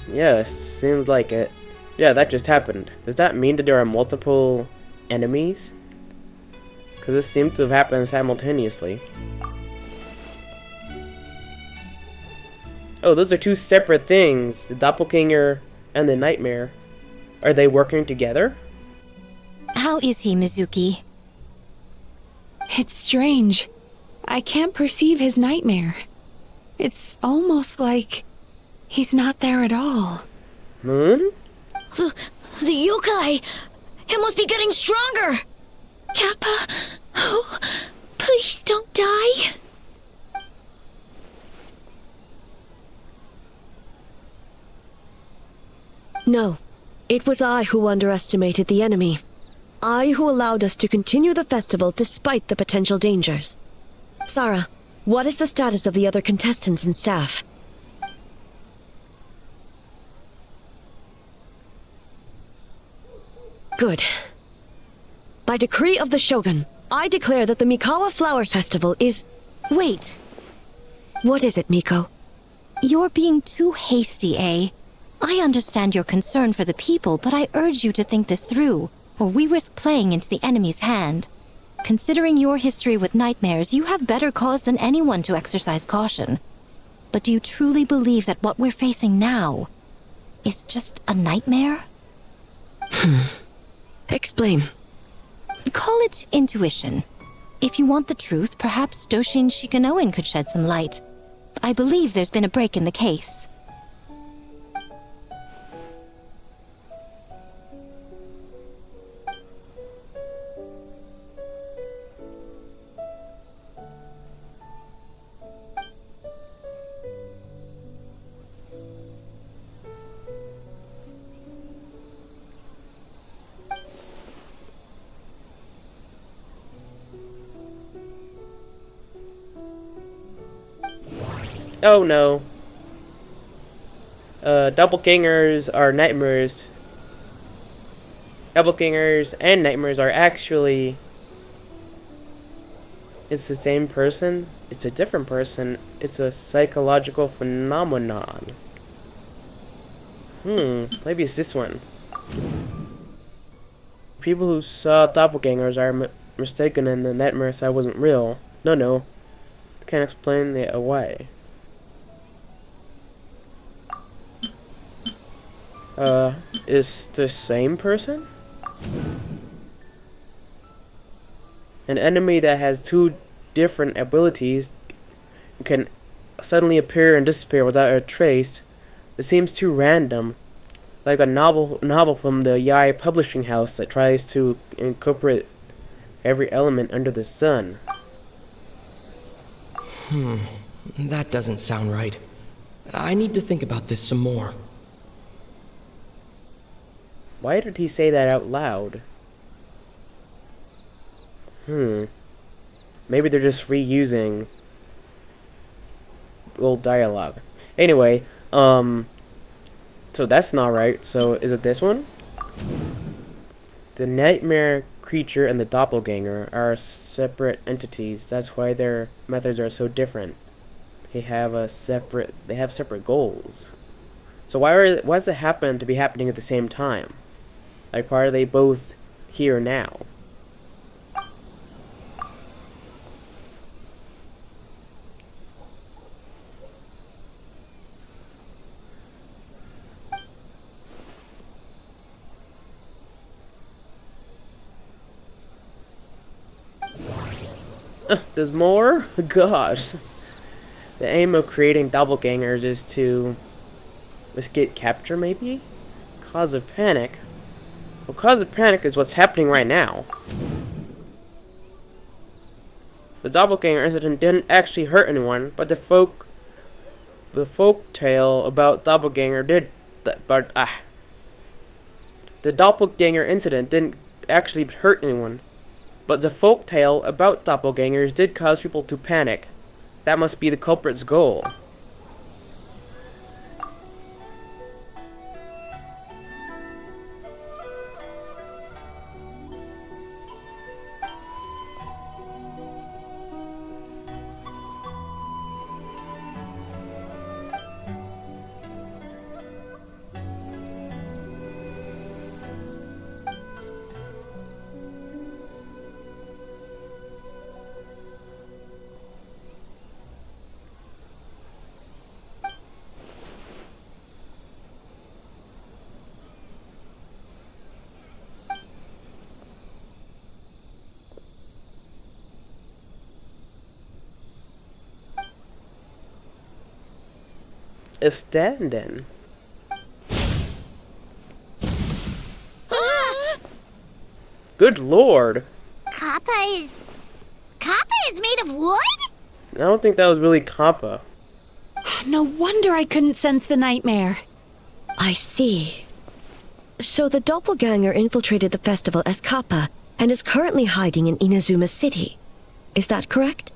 Yes, seems like it. Yeah, that just happened. Does that mean that there are multiple enemies? Because this seemed to have happened simultaneously. Oh, those are two separate things. The doppelganger and the nightmare. Are they working together? How is he, Mizuki? It's strange. I can't perceive his nightmare. It's almost like he's not there at all. Moon? The yokai! It must be getting stronger! Kappa! Oh, please don't die! No. It was I who underestimated the enemy. I who allowed us to continue the festival despite the potential dangers. Sara, what is the status of the other contestants and staff? Good. By decree of the Shogun, I declare that the Mikawa Flower Festival is... Wait. What is it, Miko? You're being too hasty, eh? I understand your concern for the people, but I urge you to think this through, or we risk playing into the enemy's hand. Considering your history with nightmares, you have better cause than anyone to exercise caution. But do you truly believe that what we're facing now is just a nightmare? Explain. Call it intuition. If you want the truth, perhaps Doshin Shikanoin could shed some light. I believe there's been a break in the case. Oh no. Doppelgangers are nightmares. Doppelgangers and nightmares are actually... It's the same person. It's a different person. It's a psychological phenomenon. Maybe it's this one. People who saw doppelgangers are mistaken and the nightmare side wasn't real. No. Can't explain it away. Is the same person? An enemy that has two different abilities can suddenly appear and disappear without a trace. It seems too random. Like a novel from the Yai publishing house that tries to incorporate every element under the sun. That doesn't sound right. I need to think about this some more. Why did he say that out loud? Maybe they're just reusing old dialogue. Anyway, so that's not right. So is it this one? The nightmare creature and the doppelganger are separate entities. That's why their methods are so different. They have separate goals. So why does it happen to be happening at the same time? Like, why are they both here now? There's more? Gosh. The aim of creating doppelgangers is to escape capture, maybe? Cause of panic? Well, cause of panic is what's happening right now. The doppelganger incident didn't actually hurt anyone, but the folk tale about doppelganger did. The doppelganger incident didn't actually hurt anyone, but the folk tale about doppelgangers did cause people to panic. That must be the culprit's goal. Is standing. Good lord. Kappa is made of wood? I don't think that was really Kappa. No wonder I couldn't sense the nightmare. I see. So the doppelganger infiltrated the festival as Kappa and is currently hiding in Inazuma City. Is that correct?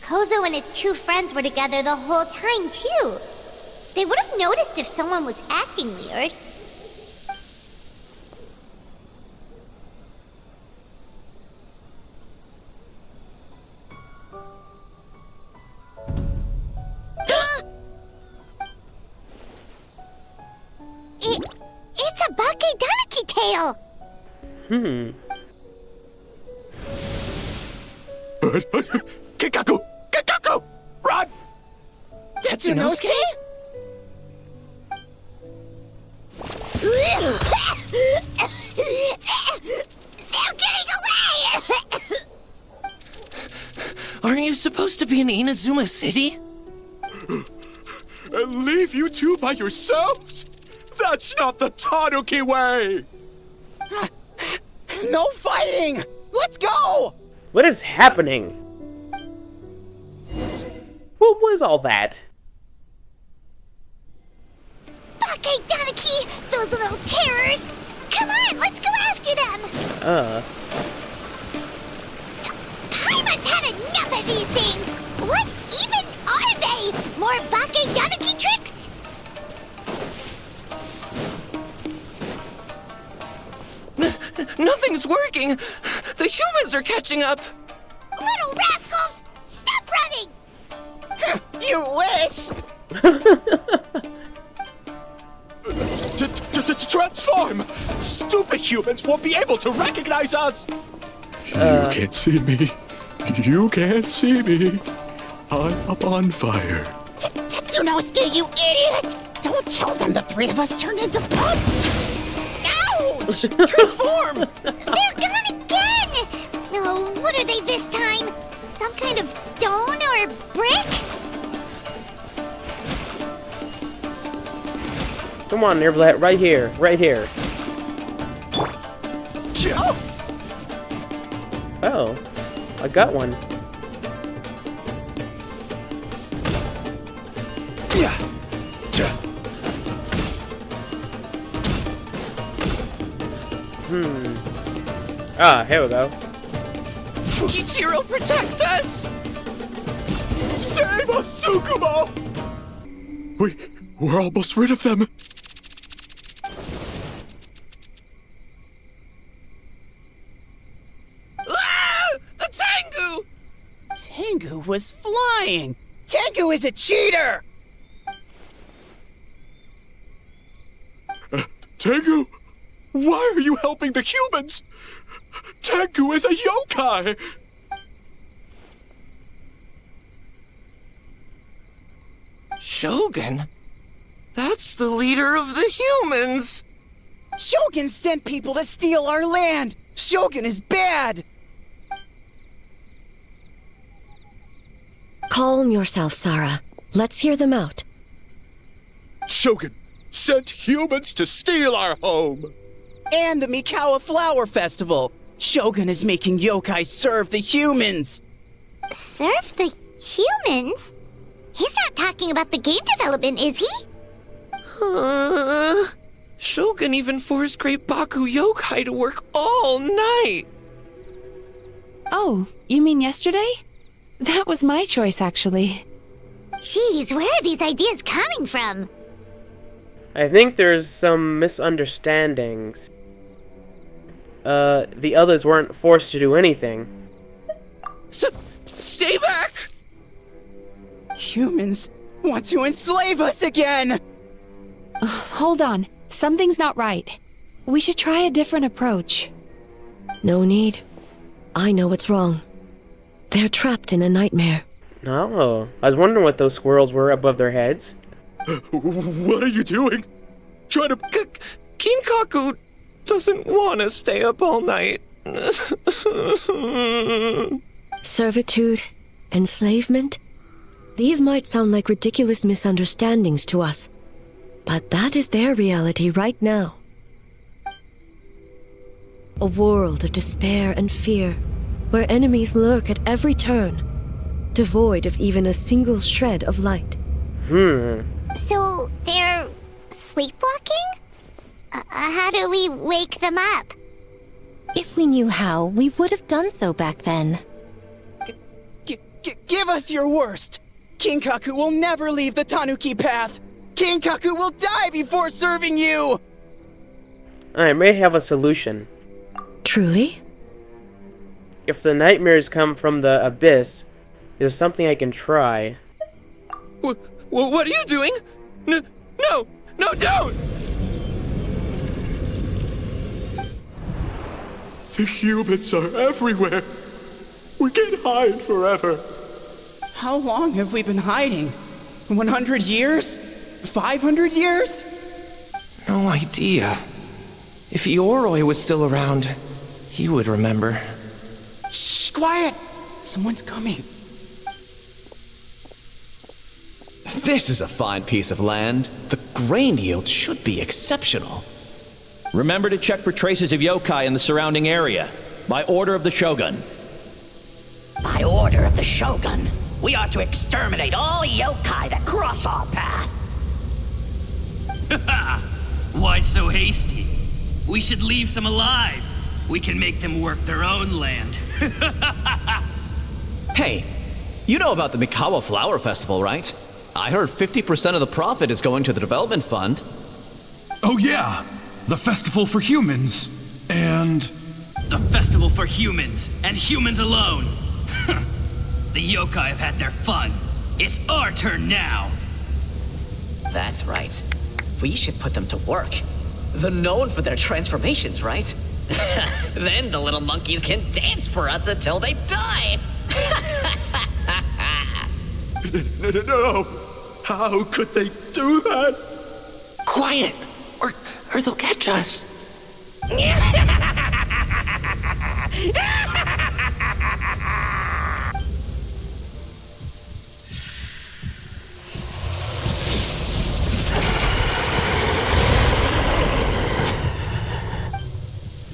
Kozo and his two friends were together the whole time, too. They would have noticed if someone was acting weird. It's a Bakedanaki! donkey tail! Kikaku! Kikaku! Run! Tetsunosuke? They're getting away! Aren't you supposed to be in Inazuma City? And leave you two by yourselves? That's not the Tanuki way! No fighting! Let's go! What is happening? What was all that? Okay, Tanuki! Those little terrors! Come on, let's go after them! Paimon's had enough of these things! What even are they? More Bake Tanuki tricks? Nothing's working! The humans are catching up! Little rascals! Stop running! You wish! Transform! Stupid humans won't be able to recognize us! You can't see me. You can't see me. I'm up on fire. Tetsunosuke, you idiot! Don't tell them the three of us turned into pug! Ouch! Transform! They're gone again! Oh, what are they this time? Some kind of stone or brick? Come on, Nearlet, right here, right here. Oh, I got one. Ah, here we go. Kichiro, protect us! Save us, Tsukumo! We're almost rid of them. A Tengu! Tengu was flying! Tengu is a cheater! Tengu, why are you helping the humans? Tengu is a yokai! Shogun? That's the leader of the humans! Shogun sent people to steal our land! Shogun is bad! Calm yourself, Sarah. Let's hear them out. Shogun sent humans to steal our home! And the Mikawa Flower Festival! Shogun is making yokai serve the humans! Serve the humans? He's not talking about the game development, is he? Shogun even forced Great Baku Yokai to work all night! Oh, you mean yesterday? That was my choice, actually. Jeez, where are these ideas coming from? I think there's some misunderstandings. The others weren't forced to do anything. Stay back! Humans want to enslave us again! Hold on. Something's not right. We should try a different approach. No need. I know what's wrong. They're trapped in a nightmare. Oh, I was wondering what those squirrels were above their heads. What are you doing? Trying to... Kinkaku doesn't want to stay up all night. Servitude, enslavement. These might sound like ridiculous misunderstandings to us, but that is their reality right now. A world of despair and fear, where enemies lurk at every turn, devoid of even a single shred of light. So, they're sleepwalking? How do we wake them up? If we knew how, we would have done so back then. Give us your worst! Kinkaku will never leave the Tanuki path! Kinkaku will die before serving you! I may have a solution. Truly? If the nightmares come from the abyss, there's something I can try. What are you doing? No, don't! The humans are everywhere. We can't hide forever. How long have we been hiding? 100 years? 500 years? No idea. If Yoroi was still around, he would remember. Shh, quiet! Someone's coming. This is a fine piece of land. The grain yield should be exceptional. Remember to check for traces of yokai in the surrounding area. By order of the Shogun. By order of the Shogun, we are to exterminate all yokai that cross our path. Why so hasty? We should leave some alive. We can make them work their own land. Hey, you know about the Mikawa Flower Festival, right? I heard 50% of the profit is going to the development fund. Oh yeah, the festival for humans. And... The festival for humans, and humans alone. The yokai have had their fun. It's our turn now. That's right. We should put them to work. They're known for their transformations, right? Then the little monkeys can dance for us until they die! No! How could they do that? Quiet, or they'll catch us.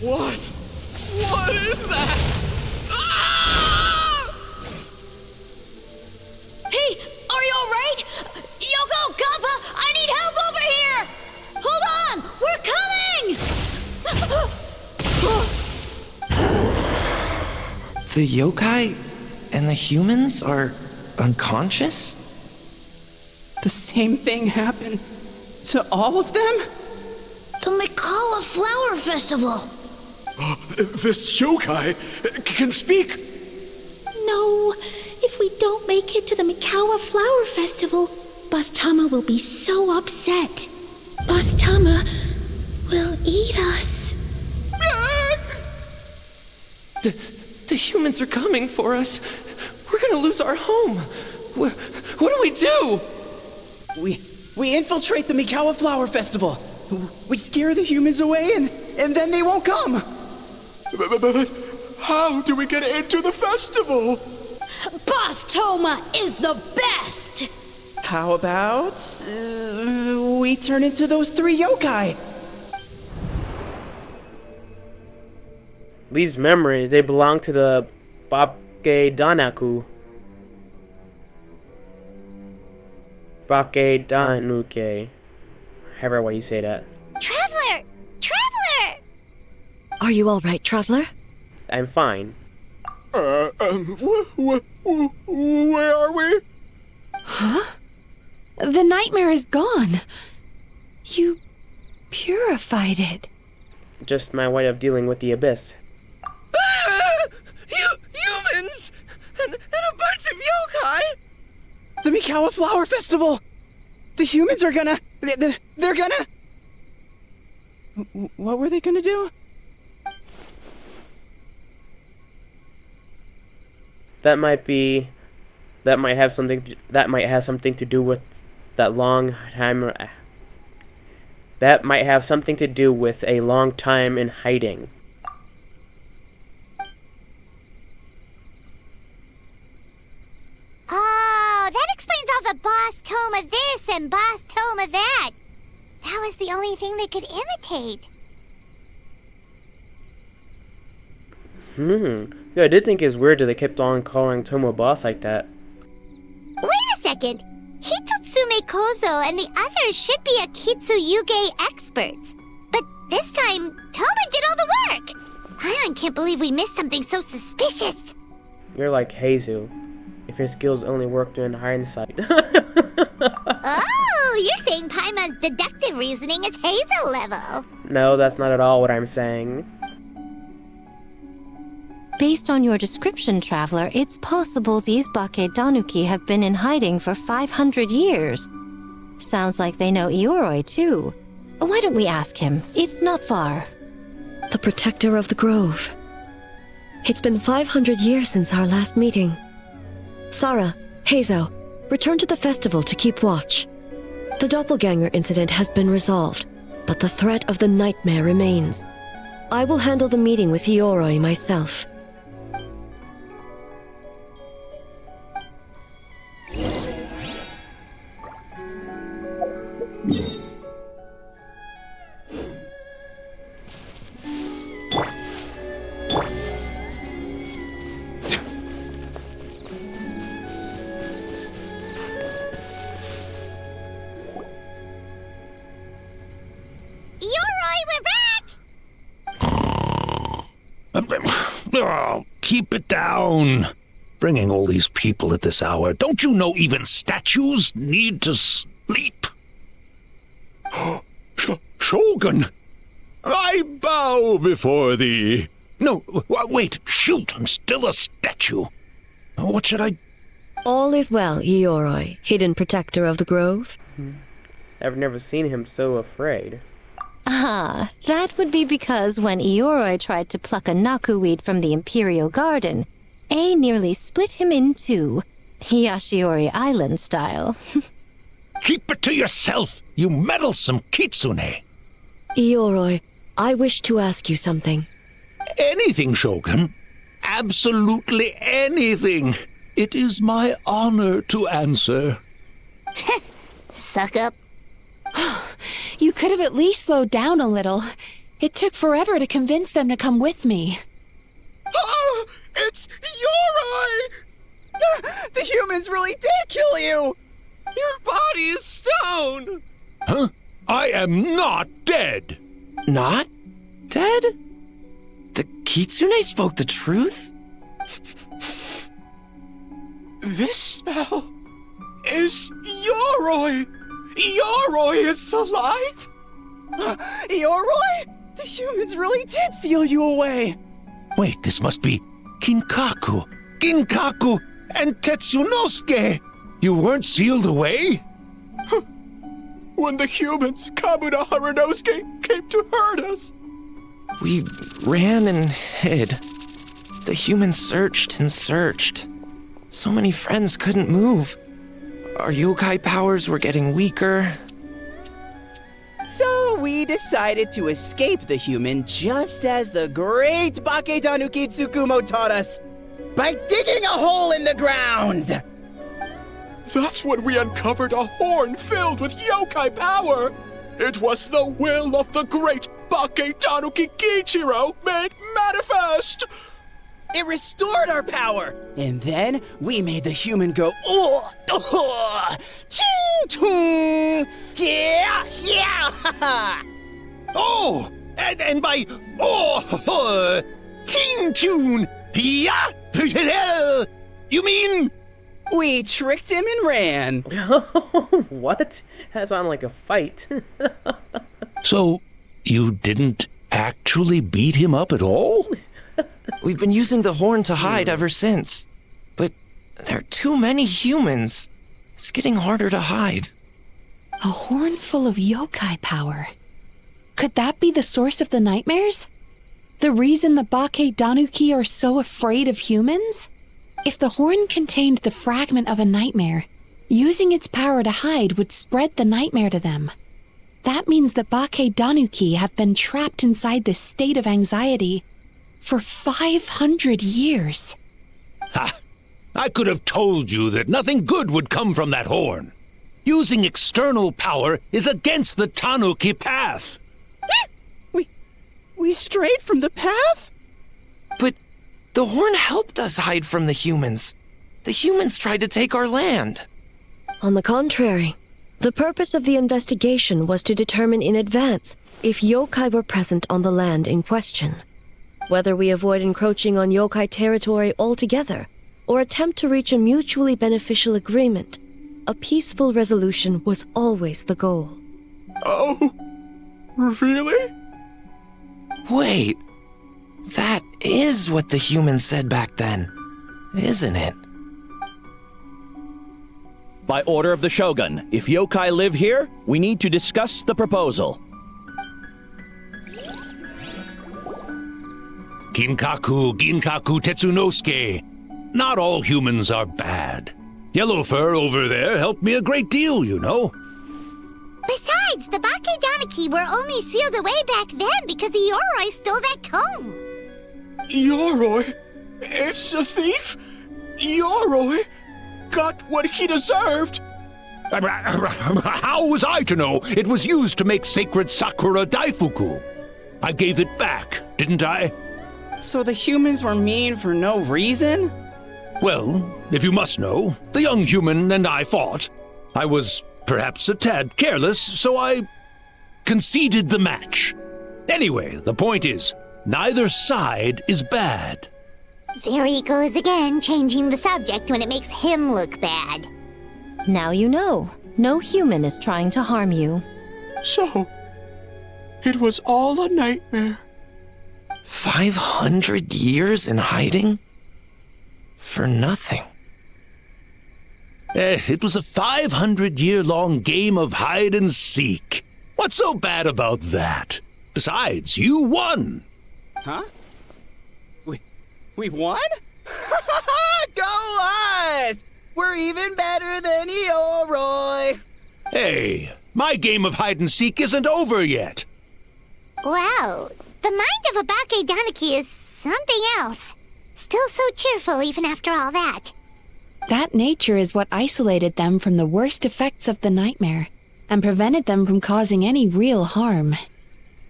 What? What is that? Hey, are you alright? Yoko, Kappa, I need help over here! Hold on, we're coming! The yokai and the humans are unconscious? The same thing happened to all of them? The Mikawa Flower Festival! This yokai can speak! No, if we don't make it to the Mikawa Flower Festival, Boss Tama will be so upset. Boss Tama will eat us. The humans are coming for us. We're gonna lose our home. What do we do? We infiltrate the Mikawa Flower Festival. We scare the humans away and then they won't come. But how do we get into the festival? Boss Toma is the best! How about we turn into those 3 yokai? These memories, they belong to the Bake Danaku. Bake Danuke. However way you say that. Traveler! Traveler! Are you all right, Traveler? I'm fine. Where are we? Huh? The nightmare is gone. You purified it. Just my way of dealing with the abyss. Humans! And a bunch of yokai! The Mikawa Flower Festival! The humans are gonna... They're gonna... What were they gonna do? That might have something to do with that long time. That might have something to do with a long time in hiding. Oh, that explains all the Boss Toma this and Boss Toma that. That was the only thing they could imitate. Yeah, I did think it's weird that they kept on calling Tomo boss like that. Wait a second. Hitotsume Kozo and the others should be Akitsuyuge experts. But this time, Toma did all the work. Paimon can't believe we missed something so suspicious. You're like Heizu. If his skills only worked in hindsight. Oh, you're saying Paimon's deductive reasoning is Hazel level. No, that's not at all what I'm saying. Based on your description, Traveler, it's possible these Bake Danuki have been in hiding for 500 years. Sounds like they know Ioroi, too. Why don't we ask him? It's not far. The protector of the grove. It's been 500 years since our last meeting. Sarah, Heizo, return to the festival to keep watch. The doppelganger incident has been resolved, but the threat of the nightmare remains. I will handle the meeting with Ioroi myself. Oh, keep it down. Bringing all these people at this hour. Don't you know even statues need to sleep? Shogun! I bow before thee. No, wait, shoot, I'm still a statue. What should I... All is well, Ioroi, hidden protector of the grove. I've never seen him so afraid. Ah, that would be because when Ioroi tried to pluck a Naku-weed from the Imperial Garden, A nearly split him in two, Yashiori Island style. Keep it to yourself, you meddlesome kitsune! Ioroi, I wish to ask you something. Anything, Shogun. Absolutely anything. It is my honor to answer. Suck up. You could have at least slowed down a little. It took forever to convince them to come with me. Oh, it's Ioroi! The humans really did kill you! Your body is stone! Huh? I am not dead! Not dead? The kitsune spoke the truth? This spell is Ioroi! Ioroi is alive? Ioroi? The humans really did seal you away! Wait, this must be Kinkaku, and Tetsunosuke! You weren't sealed away? When the humans, Kabuna Harunosuke, came to hurt us. We ran and hid. The humans searched and searched. So many friends couldn't move. Our yokai powers were getting weaker. So we decided to escape the human just as the great Baketanuki Tsukumo taught us, by digging a hole in the ground! That's when we uncovered a horn filled with yokai power. It was the will of the great Baketanuki Kichiro made manifest. It restored our power, and then we made the human go, ching chung, yeah, yeah, Oh, and by, ting tune, yeah, you mean? We tricked him and ran. What? That sounded like a fight. So, you didn't actually beat him up at all? We've been using the horn to hide ever since. But there are too many humans. It's getting harder to hide. A horn full of yokai power. Could that be the source of the nightmares? The reason the Baketanuki are so afraid of humans? If the horn contained the fragment of a nightmare, using its power to hide would spread the nightmare to them. That means the Baketanuki have been trapped inside this state of anxiety for 500 years. Ha! I could have told you that nothing good would come from that horn. Using external power is against the Tanuki path. We strayed from the path? But the horn helped us hide from the humans. The humans tried to take our land. On the contrary, the purpose of the investigation was to determine in advance if yokai were present on the land in question. Whether we avoid encroaching on yokai territory altogether, or attempt to reach a mutually beneficial agreement, a peaceful resolution was always the goal. Oh, really? Wait, that is what the humans said back then, isn't it? By order of the Shogun, if yokai live here, we need to discuss the proposal. Ginkaku, Ginkaku Tetsunosuke. Not all humans are bad. Yellow Fur over there helped me a great deal, you know. Besides, the Bakedaniki were only sealed away back then because Yoroi stole that comb. Yoroi? It's a thief? Yoroi got what he deserved. How was I to know it was used to make sacred Sakura Daifuku? I gave it back, didn't I? So the humans were mean for no reason? Well, if you must know, the young human and I fought. I was perhaps a tad careless, so I conceded the match. Anyway, the point is, neither side is bad. There he goes again, changing the subject when it makes him look bad. Now you know. No human is trying to harm you. So, it was all a nightmare. 500 years in hiding? For nothing. It was a 500-year-long game of hide and seek. What's so bad about that? Besides, you won. Huh? We won? Go us! We're even better than Yoroi! Hey, my game of hide and seek isn't over yet. Wow, the mind of a Bakedaniki is something else. Still so cheerful even after all that. That nature is what isolated them from the worst effects of the nightmare and prevented them from causing any real harm.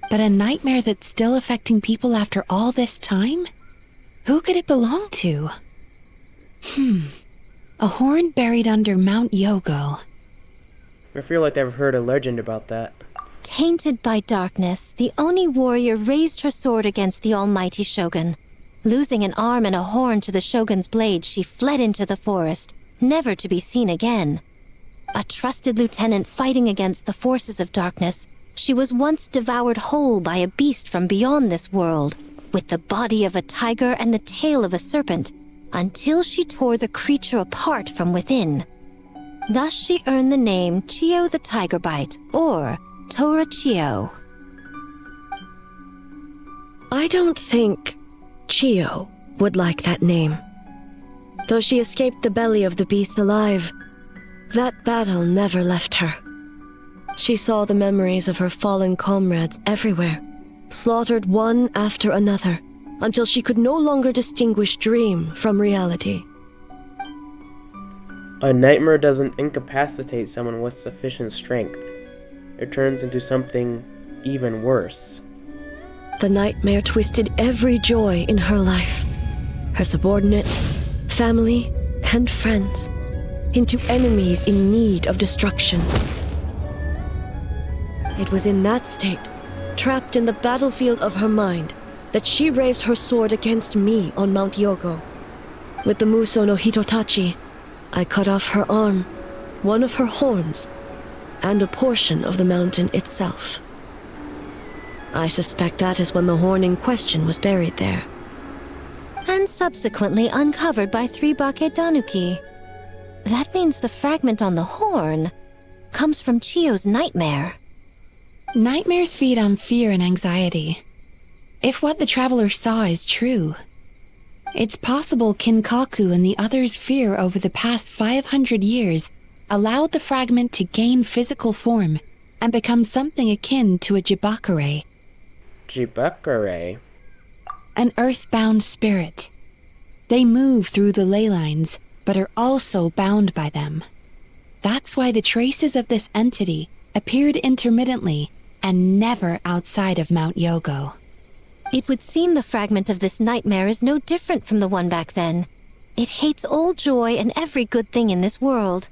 But a nightmare that's still affecting people after all this time? Who could it belong to? A horn buried under Mount Yogo. I feel like I've heard a legend about that. Tainted by darkness, the Oni warrior raised her sword against the almighty shogun. Losing an arm and a horn to the shogun's blade, she fled into the forest, never to be seen again. A trusted lieutenant fighting against the forces of darkness, she was once devoured whole by a beast from beyond this world, with the body of a tiger and the tail of a serpent, until she tore the creature apart from within. Thus she earned the name Chio the Tigerbite, or Tora Chio. I don't think Chio would like that name. Though she escaped the belly of the beast alive, that battle never left her. She saw the memories of her fallen comrades everywhere, slaughtered one after another, until she could no longer distinguish dream from reality. A nightmare doesn't incapacitate someone with sufficient strength. It turns into something even worse. The nightmare twisted every joy in her life, her subordinates, family, and friends, into enemies in need of destruction. It was in that state, trapped in the battlefield of her mind, that she raised her sword against me on Mount Yogo. With the Muso no Hitotachi, I cut off her arm, one of her horns, and a portion of the mountain itself. I suspect that is when the horn in question was buried there. And subsequently uncovered by 3 Bakedanuki. That means the fragment on the horn comes from Chio's nightmare. Nightmares feed on fear and anxiety. If what the traveler saw is true, it's possible Kinkaku and the others' fear over the past 500 years allowed the fragment to gain physical form and become something akin to a Jibakure. Jibakure? An earthbound spirit. They move through the ley lines, but are also bound by them. That's why the traces of this entity appeared intermittently and never outside of Mount Yogo. It would seem the fragment of this nightmare is no different from the one back then. It hates all joy and every good thing in this world.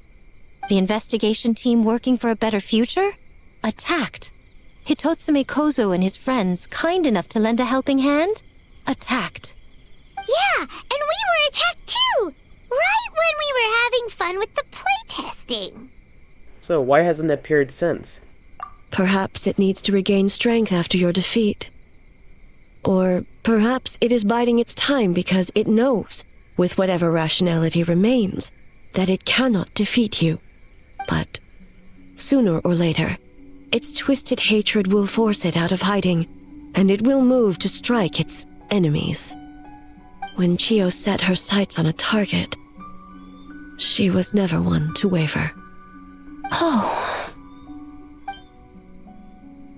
The investigation team working for a better future? Attacked. Hitotsume Kozo and his friends, kind enough to lend a helping hand? Attacked. Yeah, and we were attacked too! Right when we were having fun with the playtesting. So why hasn't it appeared since? Perhaps it needs to regain strength after your defeat. Or perhaps it is biding its time because it knows, with whatever rationality remains, that it cannot defeat you. But sooner or later, its twisted hatred will force it out of hiding, and it will move to strike its enemies. When Chio set her sights on a target, she was never one to waver. Oh.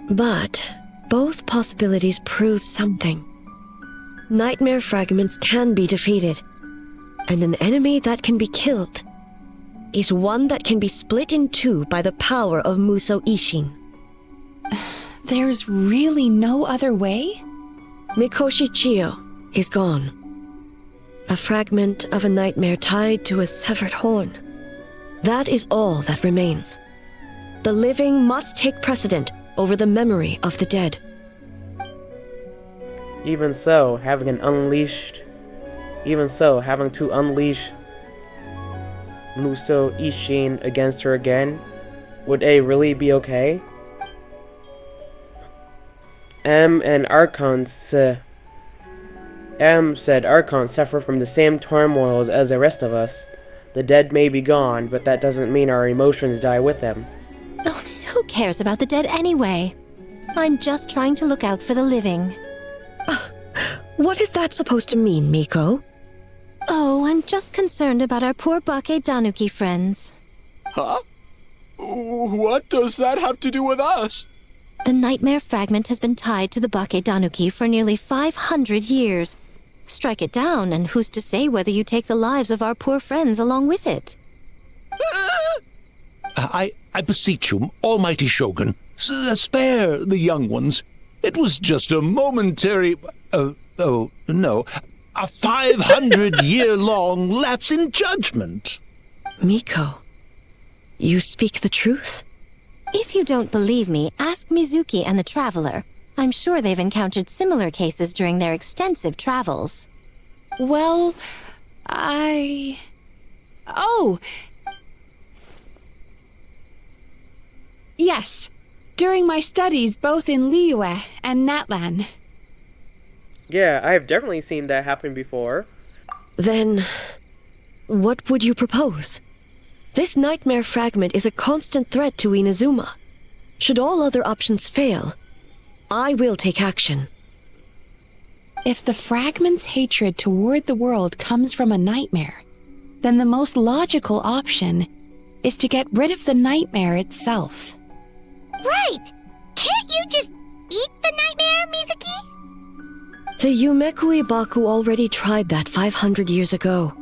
But both possibilities prove something. Nightmare fragments can be defeated, and an enemy that can be killed is one that can be split in two by the power of Muso Ishin. There's really no other way? Mikoshi Chio is gone. A fragment of a nightmare tied to a severed horn. That is all that remains. The living must take precedent over the memory of the dead. Even so, having to unleash Muso Ishin against her again, would A really be okay? M said Archons suffer from the same turmoils as the rest of us. The dead may be gone, but that doesn't mean our emotions die with them. Oh, who cares about the dead anyway? I'm just trying to look out for the living. What is that supposed to mean, Miko? Oh, I'm just concerned about our poor Bake Danuki friends. Huh? What does that have to do with us? The nightmare fragment has been tied to the Bake Danuki for nearly 500 years. Strike it down, and who's to say whether you take the lives of our poor friends along with it? I beseech you, almighty Shogun, spare the young ones. It was just a momentary... a 500-year-long lapse in judgment. Miko, you speak the truth? If you don't believe me, ask Mizuki and the Traveler. I'm sure they've encountered similar cases during their extensive travels. Well, Oh! Yes. During my studies both in Liyue and Natlan. Yeah, I have definitely seen that happen before. Then, what would you propose? This nightmare fragment is a constant threat to Inazuma. Should all other options fail, I will take action. If the fragment's hatred toward the world comes from a nightmare, then the most logical option is to get rid of the nightmare itself. Right! Can't you just eat the nightmare, Mizuki? The Yumekui Baku already tried that 500 years ago.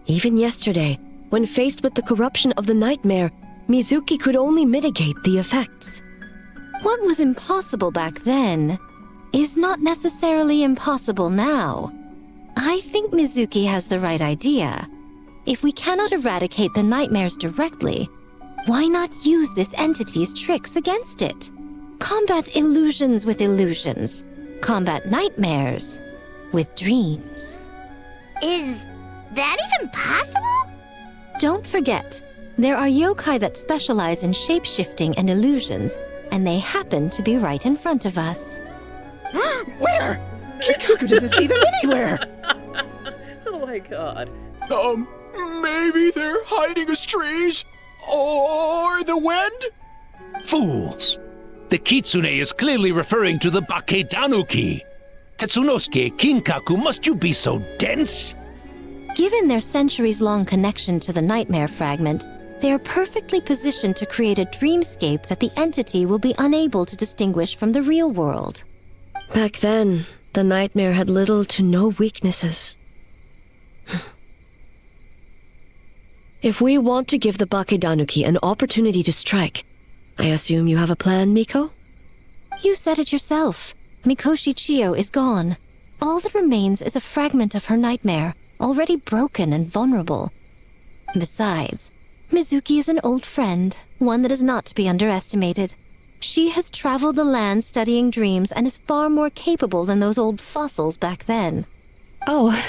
Even yesterday, when faced with the corruption of the nightmare, Mizuki could only mitigate the effects. What was impossible back then is not necessarily impossible now. I think Mizuki has the right idea. If we cannot eradicate the nightmares directly, why not use this entity's tricks against it? Combat illusions with illusions. Combat nightmares with dreams. Is that even possible? Don't forget, there are yokai that specialize in shape-shifting and illusions, and they happen to be right in front of us. Where? Kikaku doesn't see them anywhere! Oh my god. Maybe they're hiding us trees? Or the wind? Fools! The Kitsune is clearly referring to the Bake Danuki. Tetsunosuke, Kinkaku, must you be so dense? Given their centuries-long connection to the nightmare fragment, they are perfectly positioned to create a dreamscape that the entity will be unable to distinguish from the real world. Back then, the nightmare had little to no weaknesses. If we want to give the Bake Danuki an opportunity to strike, I assume you have a plan, Miko? You said it yourself. Mikoshi Chio is gone. All that remains is a fragment of her nightmare, already broken and vulnerable. Besides, Mizuki is an old friend, one that is not to be underestimated. She has traveled the land studying dreams and is far more capable than those old fossils back then. Oh,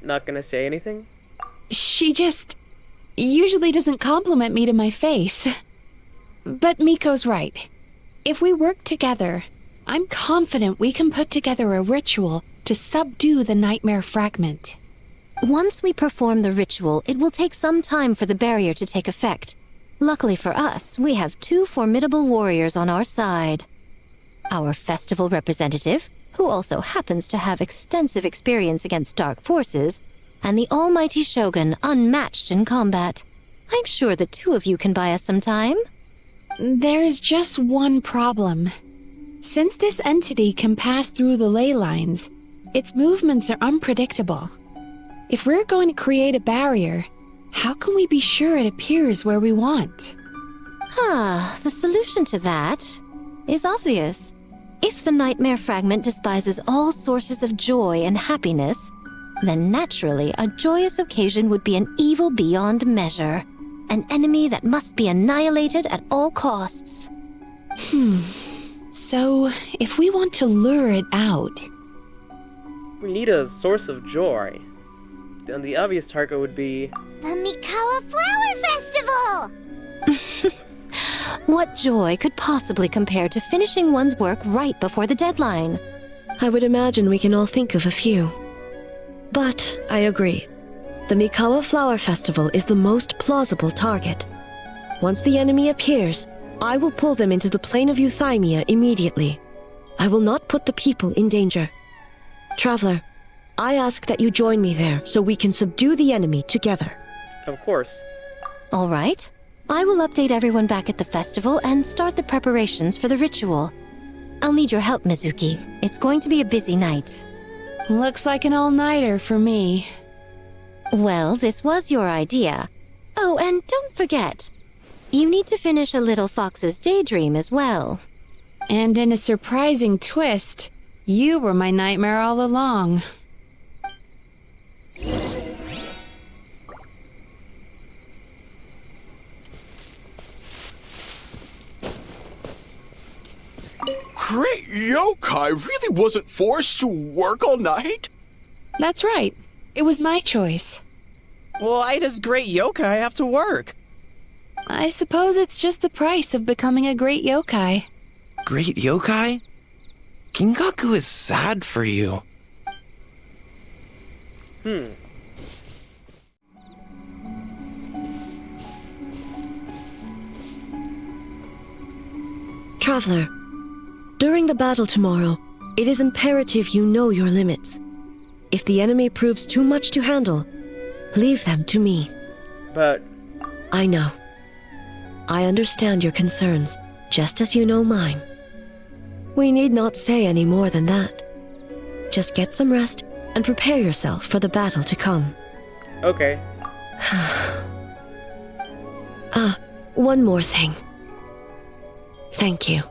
Not gonna say anything? She just usually doesn't compliment me to my face. But Miko's right. If we work together, I'm confident we can put together a ritual to subdue the nightmare fragment. Once we perform the ritual, it will take some time for the barrier to take effect. Luckily for us, we have two formidable warriors on our side. our festival representative, who also happens to have extensive experience against dark forces, and the almighty Shogun, unmatched in combat. I'm sure the two of you can buy us some time. There's just one problem. Since this entity can pass through the ley lines, its movements are unpredictable. If we're going to create a barrier, how can we be sure it appears where we want? The solution to that is obvious. If the nightmare fragment despises all sources of joy and happiness, then naturally a joyous occasion would be an evil beyond measure, an enemy that must be annihilated at all costs. So, if we want to lure it out... We need a source of joy. And the obvious target would be... The Mikawa Flower Festival! What joy could possibly compare to finishing one's work right before the deadline? I would imagine we can all think of a few. But I agree. The Mikawa Flower Festival is the most plausible target. Once the enemy appears, I will pull them into the plain of Euthymia immediately. I will not put the people in danger. Traveler, I ask that you join me there so we can subdue the enemy together. Of course. All right. I will update everyone back at the festival and start the preparations for the ritual. I'll need your help, Mizuki. It's going to be a busy night. Looks like an all-nighter for me. Well, this was your idea. Oh, and don't forget, you need to finish a Little Fox's Daydream as well. And in a surprising twist, you were my nightmare all along. Great yokai really wasn't forced to work all night? That's right. It was my choice. Why does great yokai have to work? I suppose it's just the price of becoming a great yokai. Great yokai? Kingaku is sad for you. Traveler, during the battle tomorrow, it is imperative you know your limits. If the enemy proves too much to handle, leave them to me. But... I know. I understand your concerns, just as you know mine. We need not say any more than that. Just get some rest and prepare yourself for the battle to come. Okay. One more thing. Thank you.